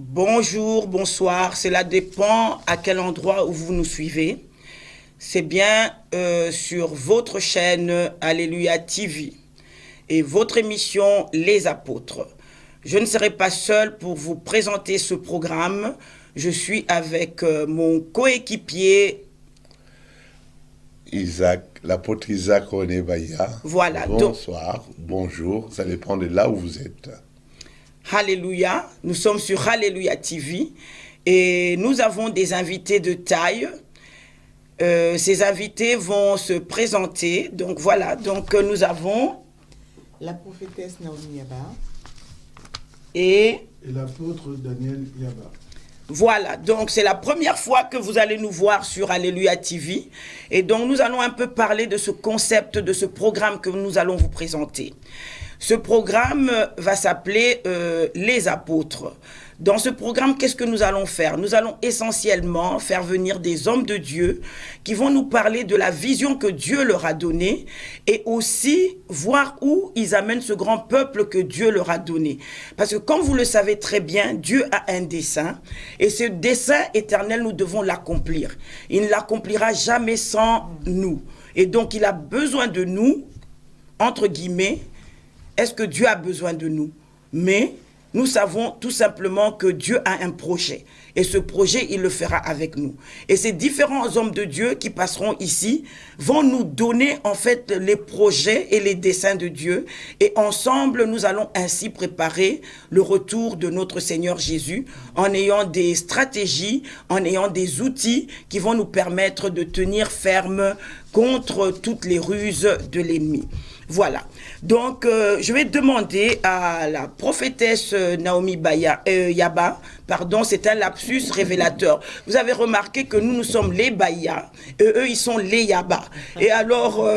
Bonjour, bonsoir, cela dépend à quel endroit où vous nous suivez. C'est bien sur votre chaîne Alléluia TV et votre émission Les Apôtres. Je ne serai pas seul pour vous présenter ce programme. Je suis avec mon coéquipier Isaac, l'apôtre Isaac René Baya. Voilà. Bonsoir, bonjour, ça dépend de là où vous êtes. Alléluia, nous sommes sur Alléluia TV et nous avons des invités de taille. Ces invités vont se présenter. Donc voilà, donc nous avons la prophétesse Naomi Yaba et l'apôtre Daniel Yaba. Voilà, donc c'est la première fois que vous allez nous voir sur Alléluia TV. Et donc nous allons un peu parler de ce concept, de ce programme que nous allons vous présenter. Ce programme va s'appeler Les Apôtres. Dans ce programme, qu'est-ce que nous allons faire? Nous allons essentiellement faire venir des hommes de Dieu qui vont nous parler de la vision que Dieu leur a donnée et aussi voir où ils amènent ce grand peuple que Dieu leur a donné. Parce que comme vous le savez très bien, Dieu a un dessein et ce dessein éternel, nous devons l'accomplir. Il ne l'accomplira jamais sans nous. Et donc, il a besoin de nous, entre guillemets. Est-ce que Dieu a besoin de nous? Mais nous savons tout simplement que Dieu a un projet. Et ce projet, il le fera avec nous. Et ces différents hommes de Dieu qui passeront ici vont nous donner en fait les projets et les desseins de Dieu. Et ensemble, nous allons ainsi préparer le retour de notre Seigneur Jésus en ayant des stratégies, en ayant des outils qui vont nous permettre de tenir ferme contre toutes les ruses de l'ennemi. Voilà. Donc, je vais demander à la prophétesse Naomi Yaba, pardon, c'est un lapsus révélateur. Vous avez remarqué que nous sommes les Baya, et eux, ils sont les Yaba. Et alors,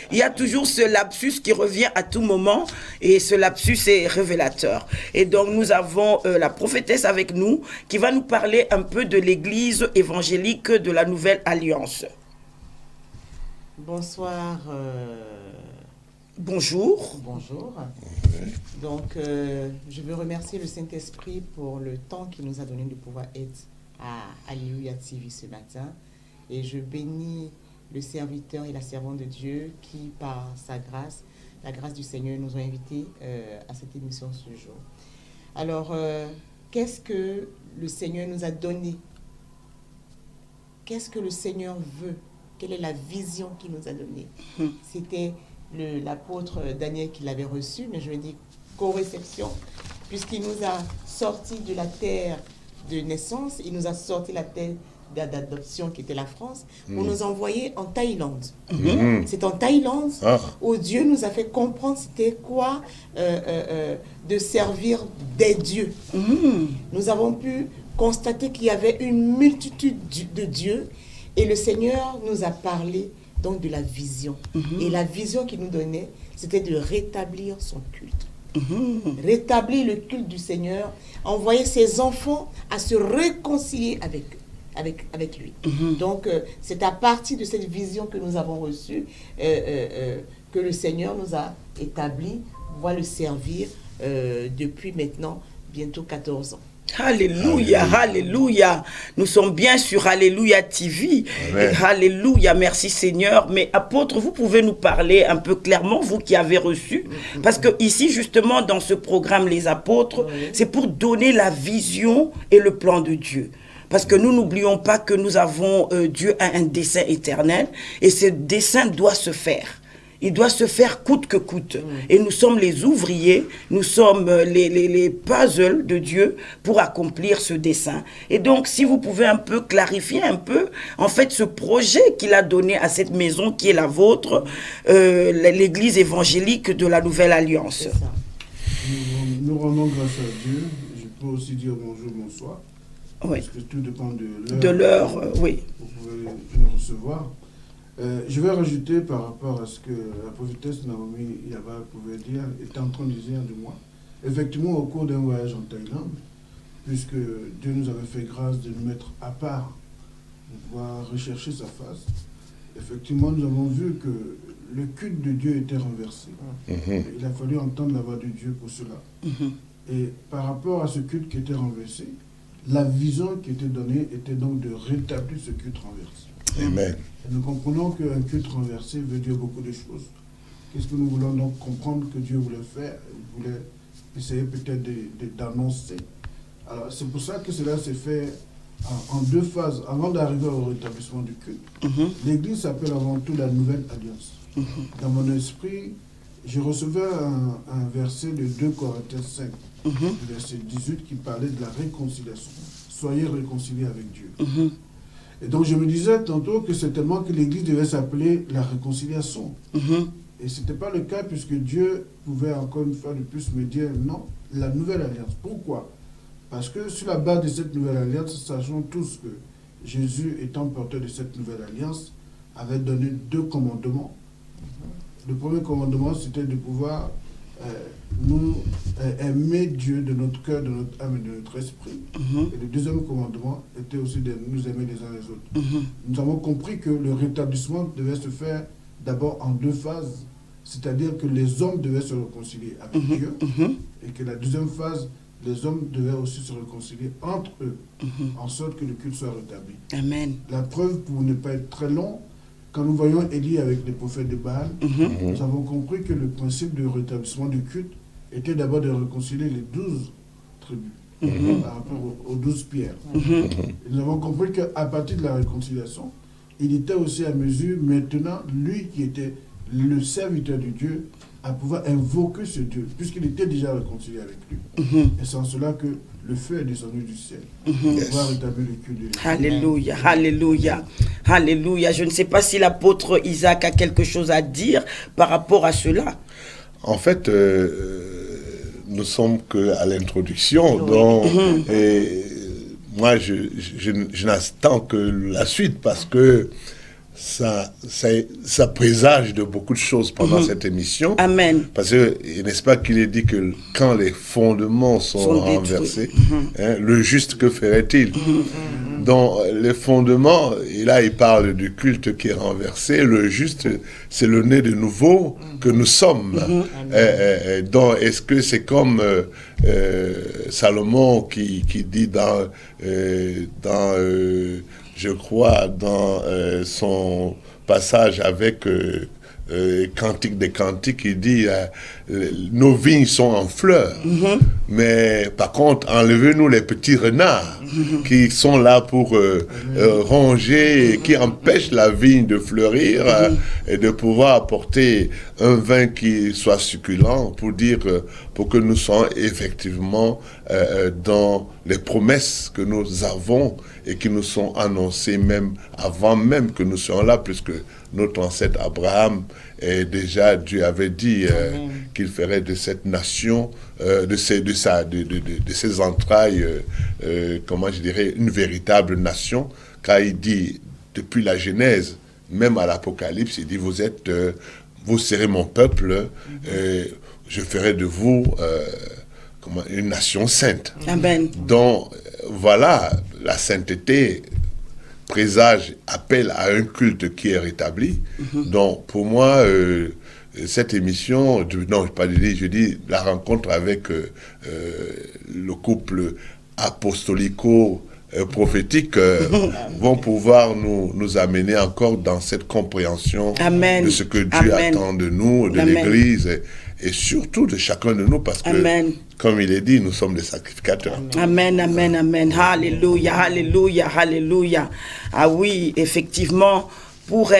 il y a toujours ce lapsus qui revient à tout moment, et ce lapsus est révélateur. Et donc, nous avons la prophétesse avec nous, qui va nous parler un peu de l'église évangélique de la Nouvelle Alliance. Bonsoir. Bonjour. Bonjour. Donc, je veux remercier le Saint-Esprit pour le temps qu'il nous a donné de pouvoir être à Alléluia TV ce matin. Et je bénis le serviteur et la servante de Dieu qui, par sa grâce, la grâce du Seigneur, nous ont invités à cette émission ce jour. Alors, qu'est-ce que le Seigneur nous a donné? Qu'est-ce que le Seigneur veut? Quelle est la vision qu'il nous a donnée? C'était l'apôtre Daniel qui l'avait reçu, mais je vais dire co-réception, puisqu'il nous a sortis de la terre de naissance, il nous a sorti la terre d'adoption qui était la France, pour nous envoyer en Thaïlande. C'est en Thaïlande où Dieu nous a fait comprendre c'était quoi de servir des dieux. Nous avons pu constater qu'il y avait une multitude de dieux et le Seigneur nous a parlé donc de la vision. Et la vision qu'il nous donnait, c'était de rétablir son culte. Rétablir le culte du Seigneur, envoyer ses enfants à se réconcilier avec lui. Donc, c'est à partir de cette vision que nous avons reçue que le Seigneur nous a établi pour pouvoir le servir depuis maintenant bientôt 14 ans. Alléluia, alléluia. Nous sommes bien sur Alléluia TV. Et alléluia, merci Seigneur. Mais apôtre, vous pouvez nous parler un peu clairement, vous qui avez reçu, parce que ici justement dans ce programme Les Apôtres, c'est pour donner la vision et le plan de Dieu. Parce que nous n'oublions pas que nous avons, Dieu a un dessein éternel et ce dessein doit se faire. Il doit se faire coûte que coûte. Et nous sommes les ouvriers, nous sommes les puzzles de Dieu pour accomplir ce dessein. Et donc, si vous pouvez un peu clarifier un peu, en fait, ce projet qu'il a donné à cette maison qui est la vôtre, l'église évangélique de la Nouvelle Alliance. Nous rendons grâce à Dieu. Je peux aussi dire bonjour, bonsoir. Oui. Parce que tout dépend de l'heure. De l'heure, oui. Vous pouvez nous recevoir. Je vais rajouter par rapport à ce que la prophétesse Naomi Yaba pouvait dire, était en train de dire de moi. Effectivement, au cours d'un voyage en Thaïlande, puisque Dieu nous avait fait grâce de nous mettre à part, de pouvoir rechercher sa face, effectivement, nous avons vu que le culte de Dieu était renversé. Il a fallu entendre la voix de Dieu pour cela. Et par rapport à ce culte qui était renversé, la vision qui était donnée était donc de rétablir ce culte renversé. Amen. Et nous comprenons qu'un culte renversé veut dire beaucoup de choses. Qu'est-ce que nous voulons donc comprendre que Dieu voulait faire? Il voulait essayer peut-être d'annoncer. Alors c'est pour ça que cela s'est fait en deux phases. Avant d'arriver au rétablissement du culte, l'Église s'appelle avant tout la Nouvelle Alliance. Dans mon esprit, je recevais un verset de 2 Corinthiens 5, le verset 18, qui parlait de la réconciliation. Soyez réconciliés avec Dieu. Et donc je me disais tantôt que certainement que l'Église devait s'appeler la réconciliation. Et ce n'était pas le cas puisque Dieu pouvait encore une fois de plus me dire non, la Nouvelle Alliance. Pourquoi? Parce que sur la base de cette Nouvelle Alliance, sachons tous que Jésus, étant porteur de cette Nouvelle Alliance, avait donné 2 commandements. Le premier commandement, c'était de pouvoir nous aimer Dieu de notre cœur, de notre âme et de notre esprit. Et le deuxième commandement était aussi de nous aimer les uns les autres. Nous avons compris que le rétablissement devait se faire d'abord en 2 phases, c'est-à-dire que les hommes devaient se réconcilier avec Dieu, et que la deuxième phase, les hommes devaient aussi se réconcilier entre eux, en sorte que le culte soit rétabli. Amen. La preuve, pour ne pas être très long, quand nous voyons Élie avec les prophètes de Baal, nous avons compris que le principe de rétablissement du culte était d'abord de réconcilier les 12 tribus par rapport aux 12 pierres. Et nous avons compris qu'à partir de la réconciliation, il était aussi à mesure, maintenant, lui qui était le serviteur de Dieu, à pouvoir invoquer ce Dieu, puisqu'il était déjà réconcilié avec lui. Et c'est en cela que le feu est descendu du ciel pour pouvoir rétablir le culte de l'Église. Alléluia, alléluia, alléluia. Je ne sais pas si l'apôtre Isaac a quelque chose à dire par rapport à cela. En fait, nous sommes qu'à l'introduction, donc moi je n'attends que la suite parce que ça présage de beaucoup de choses pendant cette émission. Amen. Parce que, n'est-ce pas qu'il est dit que quand les fondements sont renversés, le juste, que ferait-il? Donc, les fondements, et là, il parle du culte qui est renversé. Le juste, c'est le né de nouveau que nous sommes. Donc, est-ce que c'est comme Salomon qui dit je crois, dans son passage avec Cantique des Cantiques, il dit nos vignes sont en fleurs, mais par contre, enlevez-nous les petits renards qui sont là pour ronger, et qui empêchent la vigne de fleurir et de pouvoir apporter un vin qui soit succulent, pour que nous soyons effectivement dans les promesses que nous avons et qui nous sont annoncées même avant même que nous soyons là, puisque notre ancêtre Abraham, Dieu avait dit qu'il ferait de cette nation, de ses entrailles, comment je dirais, une véritable nation, car il dit, depuis la Genèse, même à l'Apocalypse, il dit, vous serez mon peuple, je ferai de vous une nation sainte. Amen. Donc, voilà, la sainteté présage, appelle à un culte qui est rétabli. Donc, pour moi, cette émission, je dis la rencontre avec le couple apostolico-prophétique vont pouvoir nous amener encore dans cette compréhension de ce que Dieu attend de nous, de l'Église, et surtout de chacun de nous, parce que, comme il est dit, nous sommes des sacrificateurs. Amen, amen, amen. Alléluia, alléluia, alléluia. Ah oui, effectivement, pour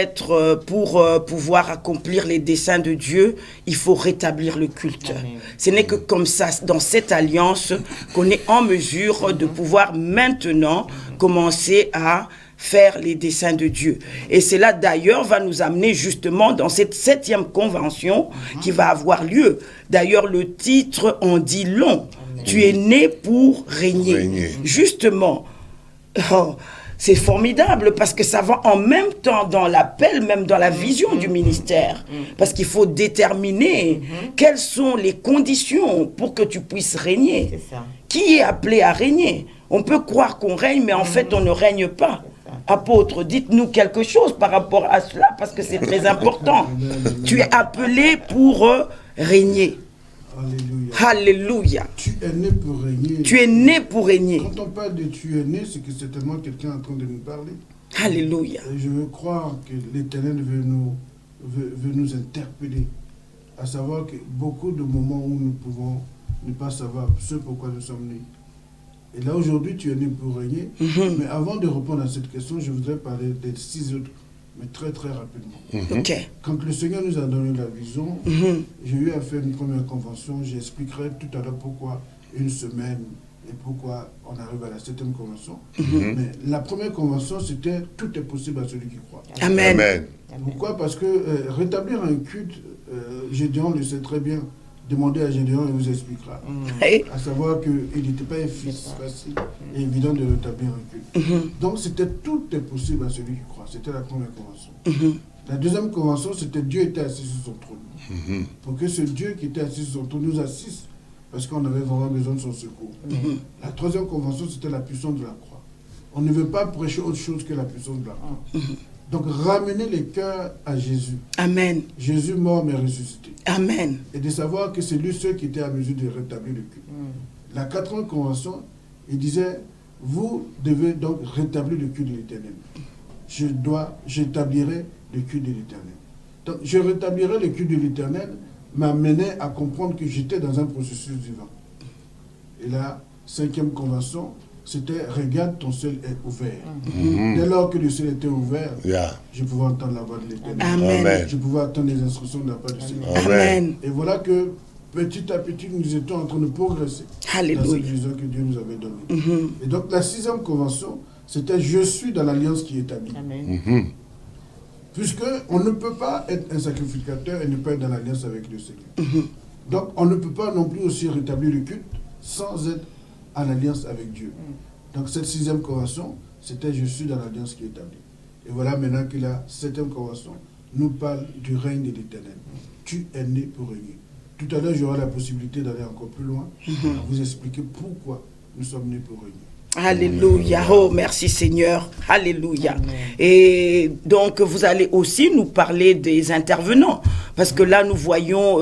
pouvoir accomplir les desseins de Dieu, il faut rétablir le culte. Ce n'est que comme ça, dans cette alliance, qu'on est en mesure de pouvoir maintenant commencer à faire les desseins de Dieu. Et cela d'ailleurs va nous amener justement dans cette 7e convention qui va avoir lieu. D'ailleurs, le titre en dit long Tu es né pour régner. Justement, c'est formidable parce que ça va en même temps dans l'appel, même dans la vision du ministère. Parce qu'il faut déterminer quelles sont les conditions pour que tu puisses régner. C'est ça. Qui est appelé à régner? On peut croire qu'on règne, mais en fait, on ne règne pas. Apôtre, dites-nous quelque chose par rapport à cela, parce que c'est très important. Tu es appelé pour régner. Alléluia. Alléluia. Tu es né pour régner. Tu es né pour régner. Quand on parle de tu es né, c'est que certainement quelqu'un est en train de nous parler. Alléluia. Et je veux croire que l'Éternel veut nous interpeller. À savoir que beaucoup de moments où nous pouvons ne pas savoir ce pourquoi nous sommes nés. Et là, aujourd'hui, tu es né pour régner. Mais avant de répondre à cette question, je voudrais parler des 6 autres, mais très très rapidement. Ok. Quand le Seigneur nous a donné la vision, j'ai eu à faire une première convention. J'expliquerai tout à l'heure pourquoi une semaine et pourquoi on arrive à la 7e convention. Mais la première convention, c'était tout est possible à celui qui croit. Amen. Amen. Pourquoi? Parce que rétablir un culte, Gédéon le sait très bien. Demandez à Gédéon, il vous expliquera. Hey. À savoir qu'il n'était pas facile et évident de rétablir un culte. Donc c'était tout est possible à celui qui croit. C'était la première convention. La deuxième convention, c'était Dieu était assis sur son trône. Pour que ce Dieu qui était assis sur son trône nous assiste, parce qu'on avait vraiment besoin de son secours. La troisième convention, c'était la puissance de la croix. On ne veut pas prêcher autre chose que la puissance de la croix. Donc ramener les cœurs à Jésus. Amen. Jésus mort mais ressuscité. Amen. Et de savoir que c'est lui seul qui était à mesure de rétablir le culte. La 4e convention, il disait, vous devez donc rétablir le culte de l'Éternel. J'établirai le culte de l'Éternel. Donc je rétablirai le culte de l'Éternel m'amenait à comprendre que j'étais dans un processus divin. Et la 5e convention, c'était regarde, ton ciel est ouvert. Dès lors que le ciel était ouvert, je pouvais entendre la voix de l'Éternel. Amen. Je pouvais attendre les instructions de la part du Seigneur. Amen. Et voilà que petit à petit, nous étions en train de progresser dans cette vision que Dieu nous avait donnée. Et donc la 6e convention, c'était je suis dans l'alliance qui est établie. Amen. Puisqu'on ne peut pas être un sacrificateur et ne pas être dans l'alliance avec le Seigneur. Donc on ne peut pas non plus aussi rétablir le culte sans être en alliance avec Dieu. Donc cette 6e convention, c'était je suis dans l'alliance qui est établie. Et voilà maintenant que la 7e convention nous parle du règne de l'Éternel. Tu es né pour régner. Tout à l'heure, j'aurai la possibilité d'aller encore plus loin, vous expliquer pourquoi nous sommes nés pour régner. Alléluia. Oh, merci Seigneur. Alléluia. Amen. Et donc, vous allez aussi nous parler des intervenants. Parce que là, nous voyons,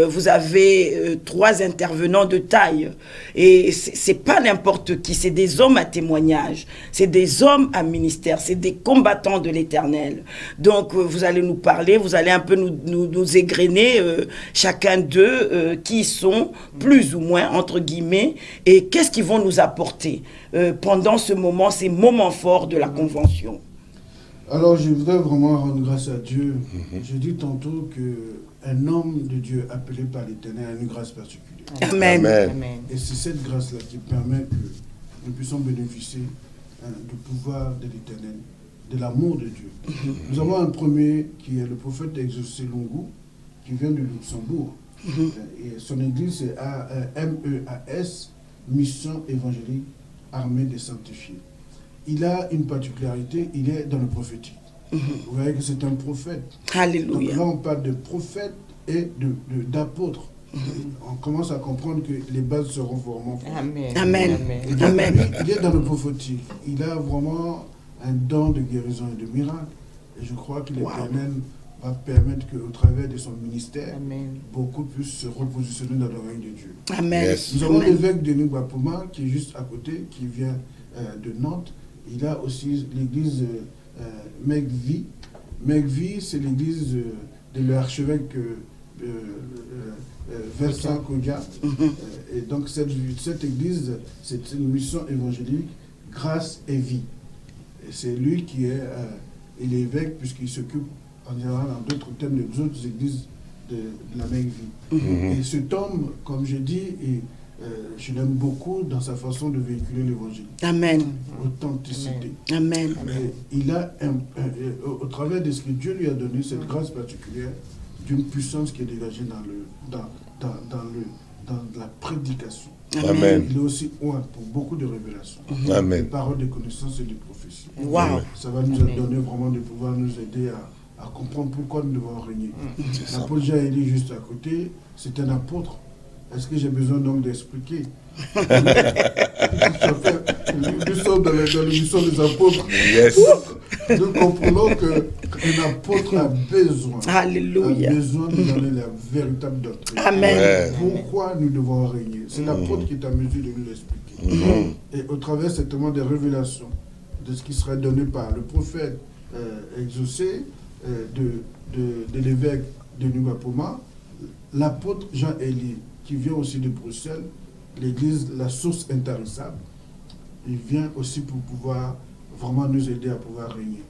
vous avez 3 intervenants de taille. Et c'est pas n'importe qui, c'est des hommes à témoignage. C'est des hommes à ministère. C'est des combattants de l'Éternel. Donc, vous allez nous parler, vous allez un peu nous égrener, chacun d'eux, qui sont, plus ou moins, entre guillemets, et qu'est-ce qu'ils vont nous apporter pendant ce moment, ces moments forts de la convention. Alors, je voudrais vraiment rendre grâce à Dieu. Je dis tantôt qu'un homme de Dieu appelé par l'Éternel a une grâce particulière. Amen. Amen. Et c'est cette grâce-là qui permet que nous puissions bénéficier du pouvoir de l'Éternel, de l'amour de Dieu. Nous avons un premier qui est le prophète Exaucé Longo, qui vient de Luxembourg. Et son église, c'est MEAS, Mission évangélique armée des sanctifiés. Il a une particularité, il est dans le prophétique. Vous voyez que c'est un prophète. Alléluia. Donc là, on parle de prophète et d'apôtre. On commence à comprendre que les bases seront vraiment fortes. Amen. Amen. Et donc, Amen. lui, il est dans le prophétique. Il a vraiment un don de guérison et de miracle. Et je crois que l'Éternel va permettre qu'au travers de son ministère, beaucoup puissent se repositionner dans le règne de Dieu. Amen. Yes. Nous avons l'évêque Denis Bapoma qui est juste à côté, qui vient de Nantes. Il a aussi l'église Megvi. Megvi, c'est l'église de l'archevêque Vincent Kodia. Et donc cette église, c'est une mission évangélique, grâce et vie. Et c'est lui qui est l'évêque, puisqu'il s'occupe en général, en d'autres termes, des autres églises de la Megvi. Et cet homme, comme je dis, je l'aime beaucoup dans sa façon de véhiculer l'évangile. Amen. Authenticité. Amen. Et il a, au travers de ce que Dieu lui a donné, cette grâce particulière d'une puissance qui est dégagée dans la prédication. Amen. Il est aussi oint pour beaucoup de révélations. Amen. Des paroles de connaissance et de prophéties. Wow. Ça va nous donner vraiment de pouvoir nous aider à comprendre pourquoi nous devons régner. L'apôtre Jean est dit juste à côté, c'est un apôtre. Est-ce que j'ai besoin donc d'expliquer? Nous sommes dans l'émission des apôtres. Yes. Nous comprenons qu'un apôtre a besoin, Alléluia. de nous donner la véritable doctrine. Amen. Ouais. Pourquoi nous devons régner? C'est l'apôtre qui est à mesure de nous l'expliquer. Et au travers certainement des révélations de ce qui serait donné par le prophète exaucé de l'évêque de Nubapoma, l'apôtre Jean-Élie, qui vient aussi de Bruxelles, l'église, la source intarissable, il vient aussi pour pouvoir vraiment nous aider à pouvoir régner.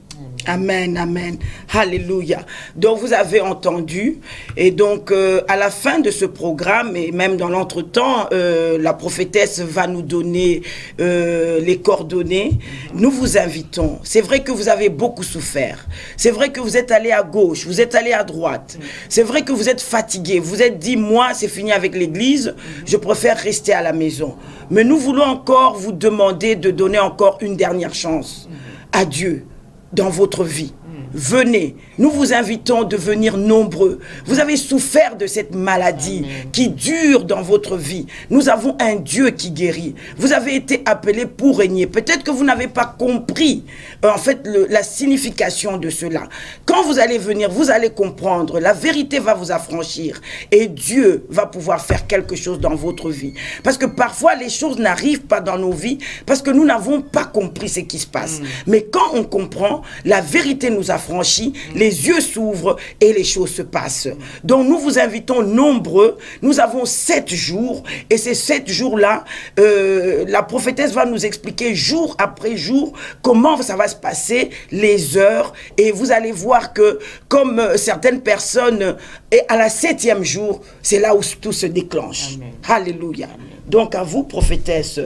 Amen, amen. Alléluia. Donc vous avez entendu, et donc à la fin de ce programme, et même dans l'entretemps, la prophétesse va nous donner les coordonnées. Nous vous invitons. C'est vrai que vous avez beaucoup souffert. C'est vrai que vous êtes allé à gauche, vous êtes allé à droite. C'est vrai que vous êtes fatigué. Vous êtes dit, moi, c'est fini avec l'église, je préfère rester à la maison. Mais nous voulons encore vous demander de donner encore une dernière chance à Dieu dans votre vie. Venez, nous vous invitons de venir nombreux. Vous avez souffert de cette maladie qui dure dans votre vie. Nous avons un Dieu qui guérit. Vous avez été appelés pour régner. Peut-être que vous n'avez pas compris en fait la signification de cela. Quand vous allez venir, vous allez comprendre. La vérité va vous affranchir et Dieu va pouvoir faire quelque chose dans votre vie. Parce que parfois les choses n'arrivent pas dans nos vies parce que nous n'avons pas compris ce qui se passe. Mais quand on comprend, la vérité nous affranchit, les yeux s'ouvrent et les choses se passent. Donc nous vous invitons nombreux. Nous avons 7 jours et ces 7 jours-là, la prophétesse va nous expliquer jour après jour comment ça va se passer, les heures, et vous allez voir que comme certaines personnes, et à la 7e jour, c'est là où tout se déclenche. Amen. Alléluia. Amen. Donc à vous, prophétesse,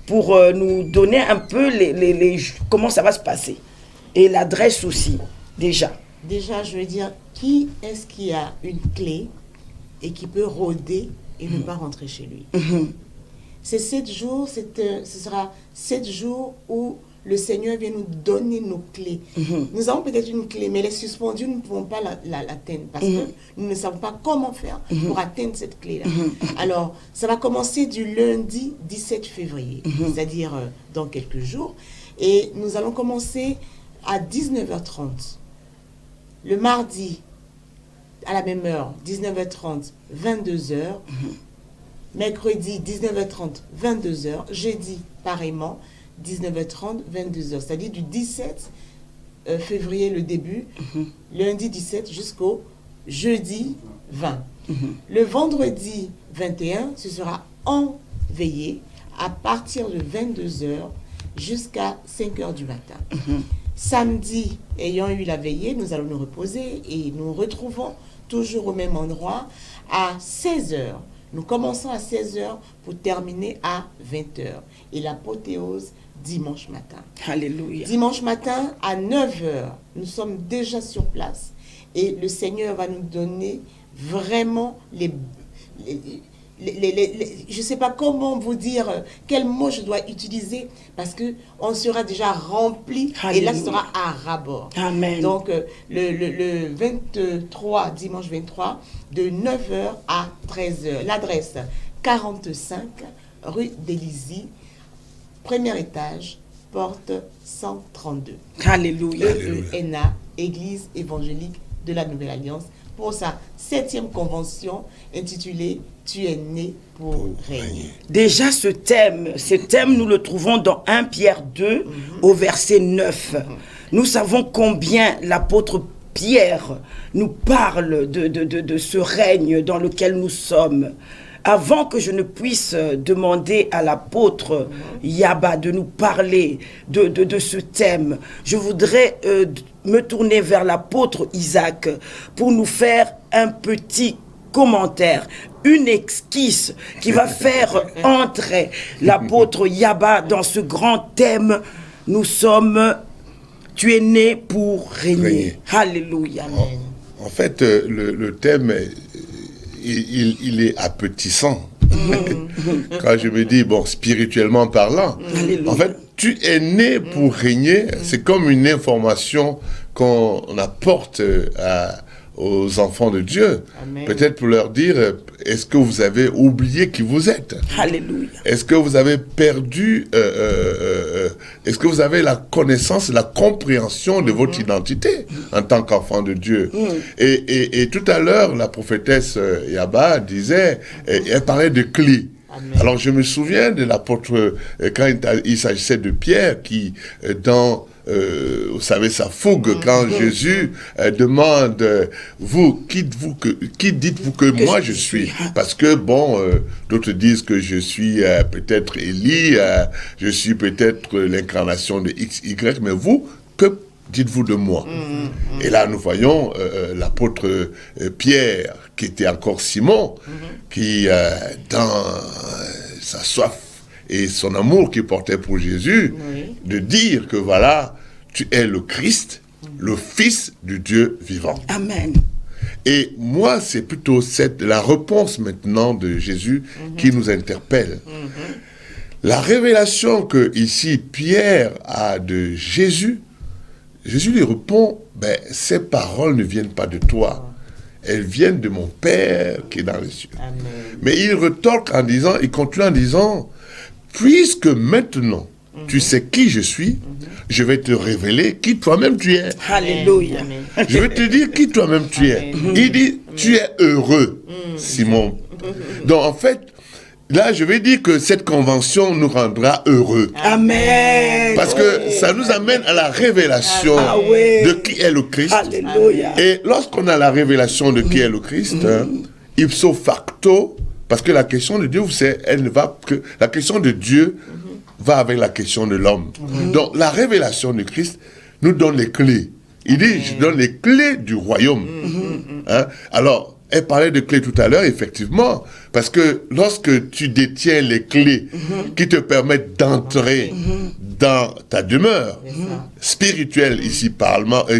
pour nous donner un peu comment ça va se passer. Et l'adresse aussi, déjà. Déjà, je veux dire, qui est-ce qui a une clé et qui peut rôder et ne pas rentrer chez lui? Ces 7 jours, ce sera 7 jours où le Seigneur vient nous donner nos clés. Nous avons peut-être une clé, mais elle est suspendue, nous ne pouvons pas l'atteindre parce que nous ne savons pas comment faire pour atteindre cette clé-là. Alors, ça va commencer du lundi 17 février, c'est-à-dire dans quelques jours. Et nous allons commencer à 19h30. Le mardi, à la même heure, 19h30, 22h. Mercredi, 19h30, 22h. Jeudi, pareillement, 19h30, 22h. C'est-à-dire du 17 février, le début, lundi 17 jusqu'au jeudi 20. Le vendredi 21, ce sera en veillée à partir de 22h jusqu'à 5h du matin. Samedi, ayant eu la veillée, nous allons nous reposer et nous retrouvons toujours au même endroit à 16h. Nous commençons à 16h pour terminer à 20h. Et l'apothéose, dimanche matin. Alléluia. Dimanche matin, à 9h, nous sommes déjà sur place. Et le Seigneur va nous donner vraiment je ne sais pas comment vous dire, quel mot je dois utiliser, parce qu'on sera déjà rempli. Alléluia. Et là, ce sera à ras-bord. Amen. Donc, le 23, dimanche 23, de 9h à 13h. L'adresse, 45 rue d'Élisée, premier étage, porte 132. Alléluia. EENA, Église évangélique de la Nouvelle Alliance, pour sa 7e convention intitulée « Tu es né pour régner ». Déjà, ce thème, nous le trouvons dans 1 Pierre 2, au verset 9. Nous savons combien l'apôtre Pierre nous parle de ce règne dans lequel nous sommes. Avant que je ne puisse demander à l'apôtre Yaba de nous parler de ce thème, je voudrais me tourner vers l'apôtre Isaac pour nous faire un petit commentaire, une esquisse qui va faire entrer l'apôtre Yaba dans ce grand thème. Nous sommes, tu es né pour régner. Alléluia. En fait, le thème, il est appétissant. Quand je me dis, bon, spirituellement parlant, Alléluia. en fait, tu es né pour régner. C'est comme une information qu'on apporte aux enfants de Dieu. Amen. Peut-être pour leur dire, est-ce que vous avez oublié qui vous êtes? Alléluia. Est-ce que vous avez perdu, est-ce que vous avez la connaissance, la compréhension de votre identité en tant qu'enfant de Dieu? Et tout à l'heure, la prophétesse Yaba disait, elle parlait de clés. Amen. Alors je me souviens de l'apôtre, quand il s'agissait de Pierre, qui vous savez, sa fougue, quand Jésus demande, qui dites-vous que moi je suis? Parce que, bon, d'autres disent que je suis peut-être Élie, je suis peut-être l'incarnation de X, Y, mais vous, que dites-vous de moi? Et là, nous voyons l'apôtre Pierre, qui était encore Simon, qui, dans sa soif et son amour qu'il portait pour Jésus, de dire que voilà, tu es le Christ, le Fils du Dieu vivant. Amen. Et moi, c'est plutôt la réponse maintenant de Jésus qui nous interpelle. La révélation que ici Pierre a de Jésus, Jésus lui répond, ben, ces paroles ne viennent pas de toi, elles viennent de mon Père qui est dans les cieux. Amen. Mais il retorque en disant, il continue en disant, puisque maintenant tu sais qui je suis, je vais te révéler qui toi-même tu es. Alléluia. Amen. Je vais te dire qui toi-même tu es. Amen. Il dit, tu es heureux, Simon. Donc en fait, là je vais dire que cette convention nous rendra heureux. Amen. Parce que ça nous amène à la révélation Ah ouais. de qui est le Christ. Alléluia. Et lorsqu'on a la révélation de qui est le Christ, ipso facto, parce que la question de Dieu, vous savez, elle ne va que... La question de Dieu va avec la question de l'homme. Donc la révélation de Christ nous donne les clés. Il dit, je donne les clés du royaume. Hein? Alors, elle parlait de clés tout à l'heure, effectivement, parce que lorsque tu détiens les clés qui te permettent d'entrer dans ta demeure spirituelle, ici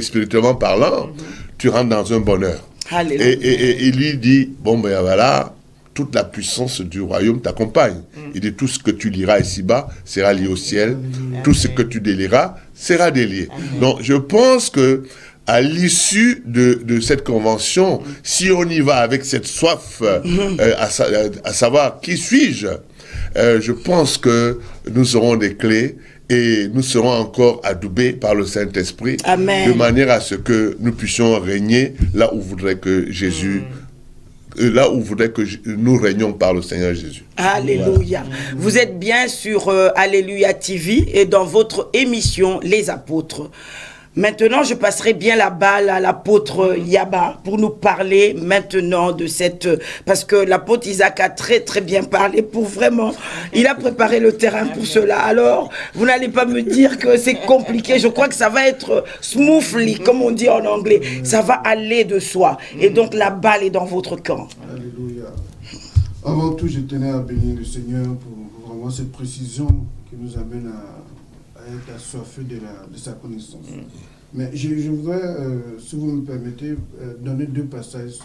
spirituellement parlant, tu rentres dans un bonheur. Alléluia. Et il lui dit, bon ben voilà, toute la puissance du royaume t'accompagne. Il dit, tout ce que tu liras ici-bas sera lié au ciel, tout ce que tu délieras sera délié. Donc je pense que à l'issue de cette convention, si on y va avec cette soif à savoir qui suis-je, je pense que nous aurons des clés et nous serons encore adoubés par le Saint-Esprit, Amen. de manière à ce que nous puissions régner là où voudrait que Jésus, là où voudrait que nous régnions par le Seigneur Jésus. Alléluia. Vous êtes bien sur Alléluia TV et dans votre émission Les Apôtres. Maintenant, je passerai bien la balle à l'apôtre Yaba pour nous parler maintenant de cette... Parce que l'apôtre Isaac a très très bien parlé pour vraiment... Il a préparé le terrain pour cela. Alors, vous n'allez pas me dire que c'est compliqué. Je crois que ça va être smoothly, comme on dit en anglais. Ça va aller de soi. Et donc, la balle est dans votre camp. Alléluia. Avant tout, je tenais à bénir le Seigneur pour vraiment cette précision qui nous amène à être assoiffés de sa connaissance. Mais je voudrais, si vous me permettez, donner deux passages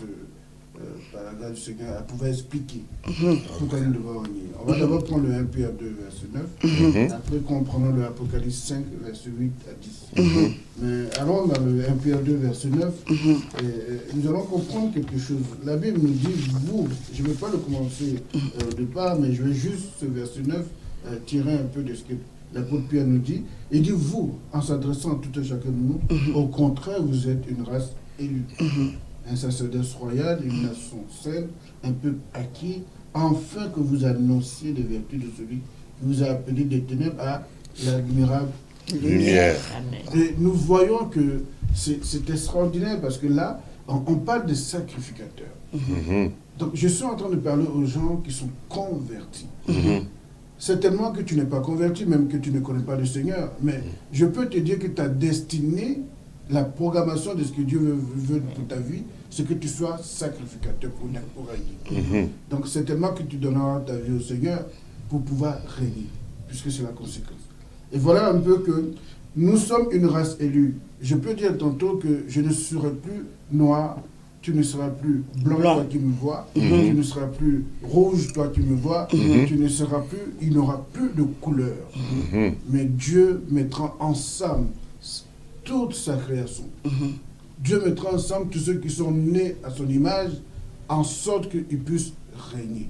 par la grâce du Seigneur à pouvoir expliquer pourquoi nous devons régner. On va d'abord prendre le 1 Pierre 2, verset 9, après comprenons le Apocalypse 5, verset 8 à 10. Mais allons dans le 1 Pierre 2, verset 9, et nous allons comprendre quelque chose. La Bible nous dit, vous, je ne vais pas le commencer au départ, mais je vais juste, ce verset 9, tirer un peu de ce que l'apôtre Pierre nous dit. Il dit, vous, en s'adressant à tout un chacun de nous, au contraire, vous êtes une race élue, un sacerdoce royal, une nation sainte, un peuple acquis, afin que vous annonciez les vertus de celui qui vous a appelé des ténèbres à l'admirable Lumière. Et nous voyons que c'est extraordinaire parce que là, on parle de sacrificateurs. Donc, je suis en train de parler aux gens qui sont convertis. Certainement que tu n'es pas converti, même que tu ne connais pas le Seigneur, mais je peux te dire que ta destinée, la programmation de ce que Dieu veut pour ta vie, c'est que tu sois sacrificateur pour régner. Donc, certainement que tu donneras ta vie au Seigneur pour pouvoir régner, puisque c'est la conséquence. Et voilà un peu que nous sommes une race élue. Je peux dire tantôt que je ne serai plus noir tu ne seras plus blanc, Blanc. toi qui me vois, tu ne seras plus rouge, toi qui me vois, tu ne seras plus, il n'y aura plus de couleur. Mais Dieu mettra ensemble toute sa création. Dieu mettra ensemble tous ceux qui sont nés à son image, en sorte qu'ils puissent régner.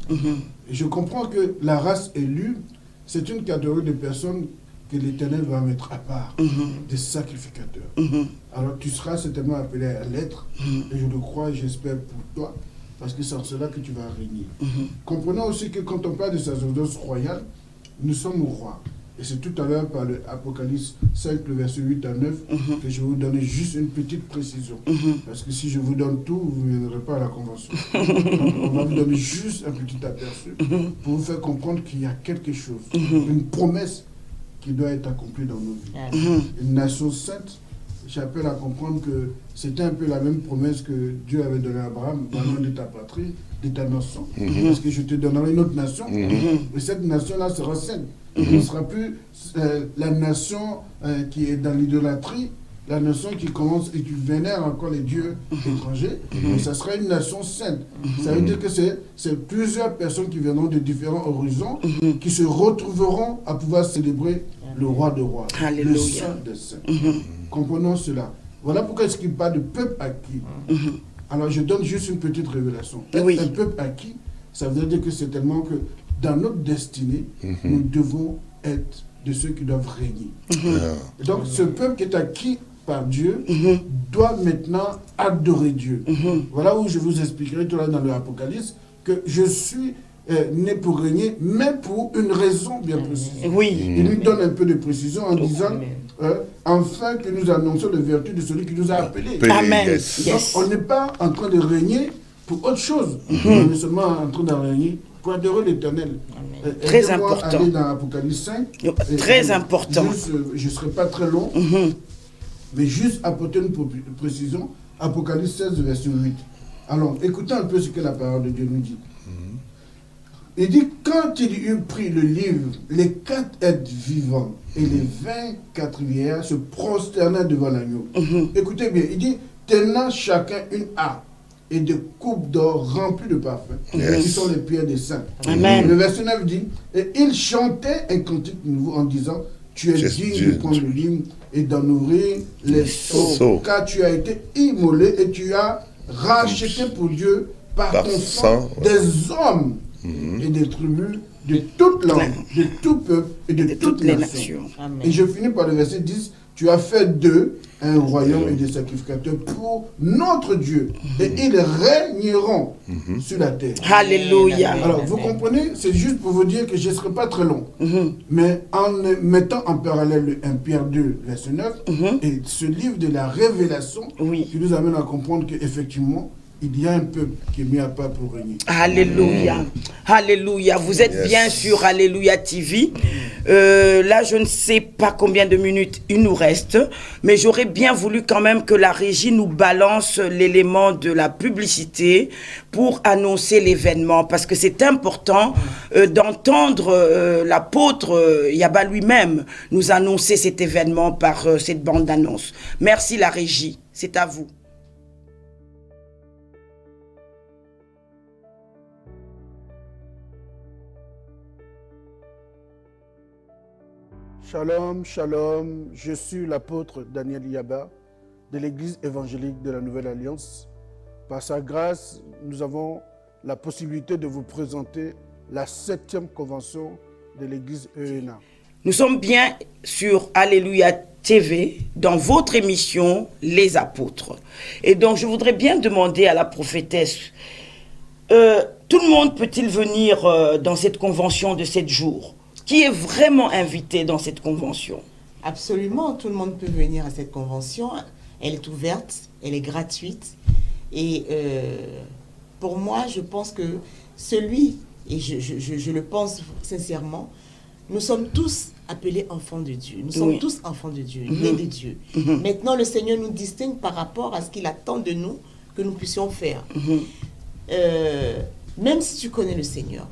Et je comprends que la race élue, c'est une catégorie de personnes que l'Éternel va mettre à part, des sacrificateurs. Alors tu seras certainement appelé à l'être, et je le crois et j'espère pour toi, parce que c'est en cela que tu vas régner. Comprenons aussi que quand on parle de sacerdoce royale, nous sommes rois. Et c'est tout à l'heure par l'Apocalypse 5, le verset 8 à 9, que je vais vous donner juste une petite précision. Parce que si je vous donne tout, vous ne viendrez pas à la convention. Donc, on va vous donner juste un petit aperçu pour vous faire comprendre qu'il y a quelque chose, une promesse qui doit être accomplie dans nos vies. Une nation sainte, j'appelle à comprendre que c'était un peu la même promesse que Dieu avait donnée à Abraham, dans le nom de ta patrie, de ta nation, parce que je te donnerai une autre nation, et cette nation-là sera sainte. Ce ne sera plus la nation qui est dans l'idolâtrie, la nation qui commence et qui vénère encore les dieux étrangers, mais ça sera une nation sainte. Ça veut dire que c'est plusieurs personnes qui viendront de différents horizons, qui se retrouveront à pouvoir célébrer le roi de rois, le saint des saints. Comprenons cela. Voilà pourquoi est-ce qu'il parle de peuple acquis. Alors je donne juste une petite révélation. Un peuple acquis, ça veut dire que c'est tellement que dans notre destinée, nous devons être de ceux qui doivent régner. Et donc ce peuple qui est acquis par Dieu doit maintenant adorer Dieu. Voilà où je vous expliquerai tout à l'heure dans l'Apocalypse que je suis né pour régner, mais pour une raison bien précise. Il lui donne un peu de précision en disant enfin que nous annonçons les vertus de celui qui nous a appelés. Amen. Donc, on n'est pas en train de régner pour autre chose. On est seulement en train de régner pour adorer l'Éternel. Très important. Aller dans Apocalypse 5. Très important. Je ne serai pas très long, mais juste apporter une précision. Apocalypse 16, verset 8. Alors, écoutons un peu ce que la parole de Dieu nous dit. Il dit, quand il eut pris le livre, les 4 êtres vivants et les 24 vieillards se prosternèrent devant l'agneau. Écoutez bien, il dit, tenant chacun une harpe et des coupes d'or remplies de parfums, qui sont les pierres des saints. Amen. Le verset 9 dit, et il chantait un cantique nouveau en disant, tu es digne de prendre le livre et d'en ouvrir les sceaux, car tu as été immolé et tu as racheté pour Dieu par ton sang des hommes et des tribus de toute langue, de tout peuple et de toutes les nations. Et je finis par le verset 10. Tu as fait d'eux un royaume et des sacrificateurs pour notre Dieu. Et ils régneront sur la terre. Alléluia. Alors, vous comprenez, c'est juste pour vous dire que je ne serai pas très long. Mais en mettant en parallèle le 1 Pierre 2, verset 9, et ce livre de la révélation, qui nous amène à comprendre qu'effectivement, il y a un peuple qui est mis à part pour régner. Alléluia. Alléluia. Vous êtes bien sur Alléluia TV. Là, je ne sais pas combien de minutes il nous reste, mais j'aurais bien voulu quand même que la régie nous balance l'élément de la publicité pour annoncer l'événement, parce que c'est important d'entendre l'apôtre Yaba lui-même nous annoncer cet événement par cette bande-annonce. Merci la régie. C'est à vous. Shalom, shalom, je suis l'apôtre Daniel Yaba de l'Église évangélique de la Nouvelle Alliance. Par sa grâce, nous avons la possibilité de vous présenter la 7e convention de l'Église ENA. Nous sommes bien sur Alléluia TV dans votre émission Les Apôtres. Et donc, je voudrais bien demander à la prophétesse, tout le monde peut-il venir dans cette convention de 7 jours ? Qui est vraiment invité dans cette convention? Absolument, tout le monde peut venir à cette convention. Elle est ouverte, elle est gratuite. Et pour moi, je pense que celui, et je le pense sincèrement, nous sommes tous appelés enfants de Dieu. Nous sommes tous enfants de Dieu, nés de Dieu. Maintenant, le Seigneur nous distingue par rapport à ce qu'il attend de nous que nous puissions faire. Même si tu connais le Seigneur,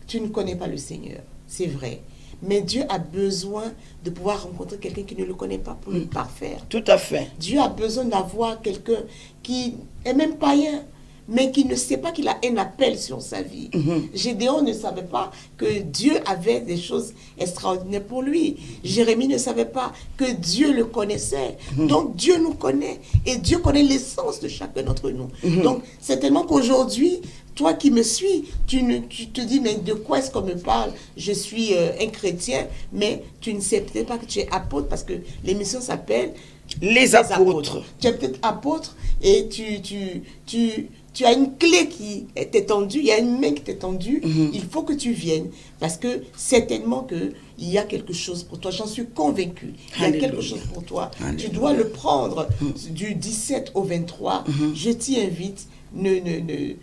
tu ne connais pas le Seigneur. C'est vrai. Mais Dieu a besoin de pouvoir rencontrer quelqu'un qui ne le connaît pas pour le parfaire. Tout à fait. Dieu a besoin d'avoir quelqu'un qui est même païen, mais qui ne sait pas qu'il a un appel sur sa vie. Gédéon ne savait pas que Dieu avait des choses extraordinaires pour lui. Jérémie ne savait pas que Dieu le connaissait. Donc Dieu nous connaît et Dieu connaît l'essence de chacun d'entre nous. Donc c'est tellement qu'aujourd'hui, toi qui me suis, tu te dis, mais de quoi est-ce qu'on me parle? Je suis un chrétien, mais tu ne sais peut-être pas que tu es apôtre parce que l'émission s'appelle Les apôtres. Tu es peut-être apôtre et tu as une clé qui t'est tendue, il y a une main qui t'est tendue, il faut que tu viennes parce que certainement qu'il y a quelque chose pour toi, j'en suis convaincue, il y a quelque chose pour toi. Alléluia. Tu dois le prendre du 17 au 23, je t'y invite, il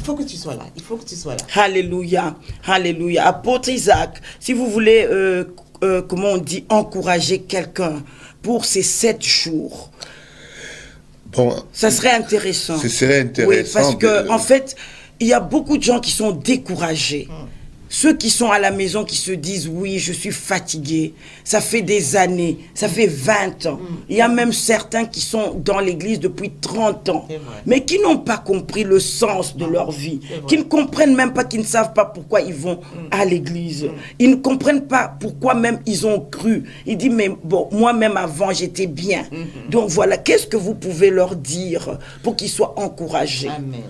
faut que tu sois là, il faut que tu sois là. Alléluia, alléluia. Apôtre Isaac, si vous voulez, comment on dit, encourager quelqu'un pour ces 7 jours, Bon, ça serait intéressant. ce serait intéressant. Oui, parce que en fait, il y a beaucoup de gens qui sont découragés. Ceux qui sont à la maison, qui se disent, oui, je suis fatigué, ça fait des années, ça fait 20 ans. Il y a même certains qui sont dans l'église depuis 30 ans, mais qui n'ont pas compris le sens de leur vie, qui ne comprennent même pas, qui ne savent pas pourquoi ils vont à l'église. Ils ne comprennent pas pourquoi même ils ont cru. Ils disent, mais bon, moi-même avant, j'étais bien. Donc voilà, qu'est-ce que vous pouvez leur dire pour qu'ils soient encouragés? Amen.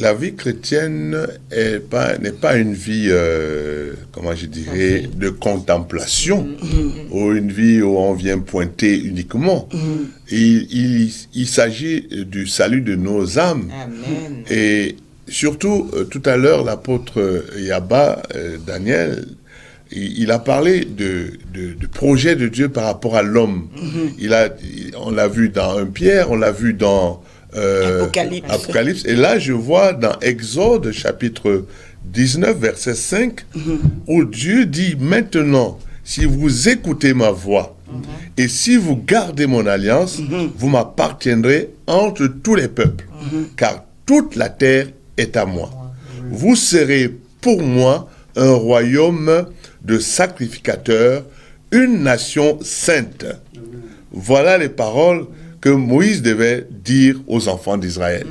La vie chrétienne n'est pas une vie, comment je dirais, de contemplation, ou une vie où on vient pointer uniquement. Il s'agit du salut de nos âmes. Amen. Et surtout, tout à l'heure, l'apôtre Yaba, Daniel, il a parlé du projet de Dieu par rapport à l'homme. On l'a vu dans 1 Pierre, on l'a vu dans Apocalypse. Et là, je vois dans Exode, chapitre 19, verset 5, où Dieu dit, maintenant, si vous écoutez ma voix, et si vous gardez mon alliance, vous m'appartiendrez entre tous les peuples, car toute la terre est à moi. Vous serez pour moi un royaume de sacrificateurs, une nation sainte. Voilà les paroles que Moïse devait dire aux enfants d'Israël.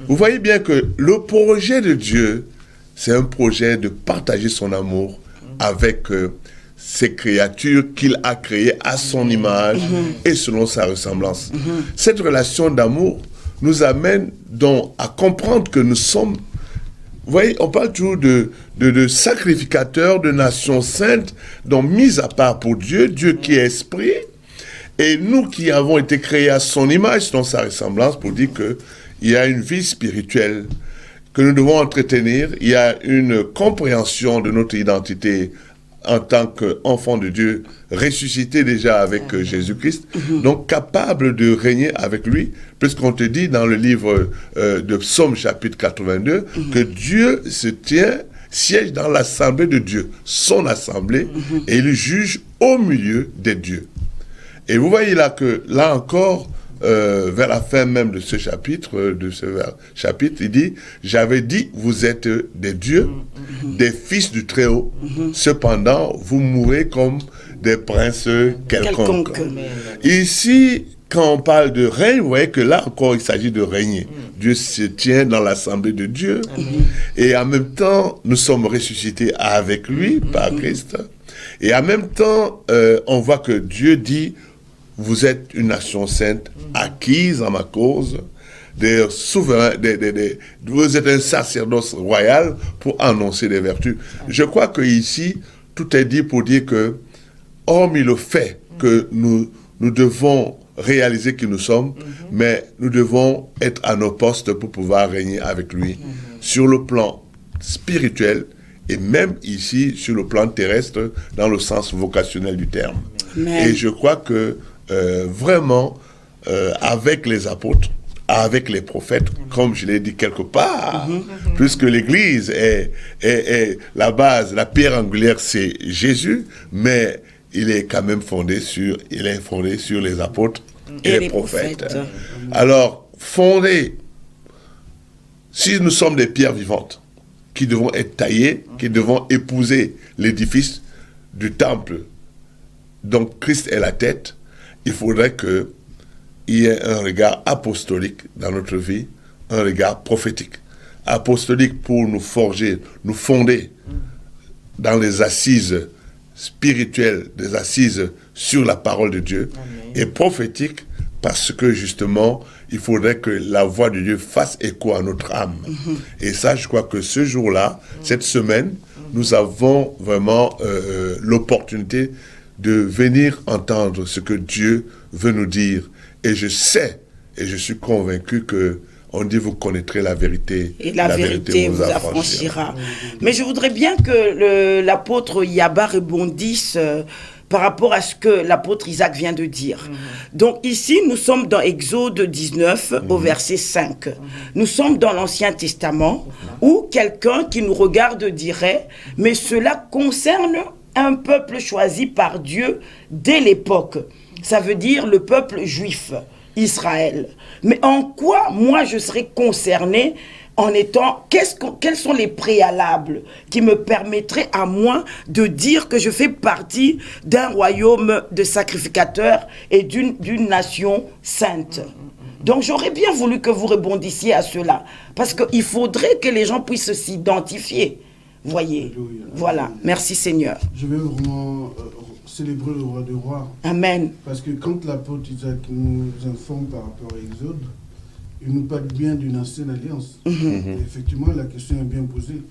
Vous voyez bien que le projet de Dieu, c'est un projet de partager son amour avec ces créatures qu'il a créées à son image et selon sa ressemblance. Cette relation d'amour nous amène donc à comprendre que nous sommes, vous voyez, on parle toujours de sacrificateurs, de nations saintes, donc mis à part pour Dieu, Dieu qui est esprit. Et nous qui avons été créés à son image, selon sa ressemblance, pour dire qu'il y a une vie spirituelle que nous devons entretenir, il y a une compréhension de notre identité en tant qu'enfant de Dieu, ressuscité déjà avec Jésus-Christ, donc capable de régner avec lui, puisqu'on te dit dans le livre de Psaume chapitre 82, que Dieu siège dans l'assemblée de Dieu, son assemblée, et il juge au milieu des dieux. Et vous voyez là que, là encore, vers la fin même de ce chapitre, il dit, j'avais dit, vous êtes des dieux, des fils du Très-Haut, cependant, vous mourrez comme des princes quelconques. Ici, quand on parle de règne, vous voyez que là encore, il s'agit de régner. Dieu se tient dans l'assemblée de Dieu, et en même temps, nous sommes ressuscités avec lui, par Christ, et en même temps, on voit que Dieu dit, vous êtes une nation sainte, acquise en ma cause, des souverains, vous êtes un sacerdoce royal pour annoncer des vertus. Je crois que ici, tout est dit pour dire que, hormis le fait que nous devons réaliser qui nous sommes, mais nous devons être à nos postes pour pouvoir régner avec lui sur le plan spirituel et même ici sur le plan terrestre dans le sens vocationnel du terme. Amen. Et je crois que vraiment, avec les apôtres, avec les prophètes, comme je l'ai dit quelque part, puisque l'Église est la base, la pierre angulaire, c'est Jésus, mais il est quand même fondé sur les apôtres et les prophètes. Alors, fondé, si nous sommes des pierres vivantes, qui devront être taillés, qui devront épouser l'édifice du temple. Donc Christ est la tête. Il faudrait qu'il y ait un regard apostolique dans notre vie, un regard prophétique. Apostolique pour nous forger, nous fonder dans les assises spirituelles, des assises sur la parole de Dieu. Amen. Et prophétique parce que justement, il faudrait que la voix de Dieu fasse écho à notre âme. Et ça, je crois que ce jour-là, cette semaine, nous avons vraiment l'opportunité de venir entendre ce que Dieu veut nous dire. Et je sais, et je suis convaincu que on dit vous connaîtrez la vérité. Et la vérité vous affranchira. Mais je voudrais bien que l'apôtre Yaba rebondisse par rapport à ce que l'apôtre Isaac vient de dire. Donc ici, nous sommes dans Exode 19 au verset 5. Nous sommes dans l'Ancien Testament où quelqu'un qui nous regarde dirait « Mais cela concerne un peuple choisi par Dieu dès l'époque. » Ça veut dire le peuple juif, Israël. Mais en quoi, moi, je serais concerné en étant... Quels sont les préalables qui me permettraient à moi de dire que je fais partie d'un royaume de sacrificateurs et d'une nation sainte? Donc j'aurais bien voulu que vous rebondissiez à cela. Parce qu'il faudrait que les gens puissent s'identifier. Voyez. Alléluia. Voilà. Merci Seigneur. Je vais vraiment célébrer le roi des rois. Amen. Parce que quand l'apôtre Isaac nous informe par rapport à Exode, il nous parle bien d'une ancienne alliance. Et effectivement, la question est bien posée.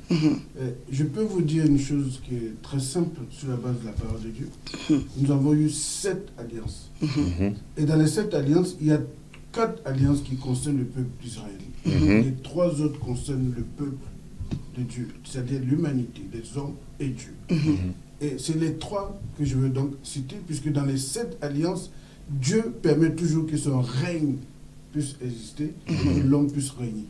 Je peux vous dire une chose qui est très simple sur la base de la parole de Dieu. Nous avons eu 7 alliances. Et dans les 7 alliances, il y a 4 alliances qui concernent le peuple d'Israël. Les 3 autres concernent le peuple de Dieu, c'est-à-dire l'humanité, les hommes et Dieu. Et c'est les 3 que je veux donc citer, puisque dans les 7 alliances, Dieu permet toujours que son règne puisse exister et que l'homme puisse régner.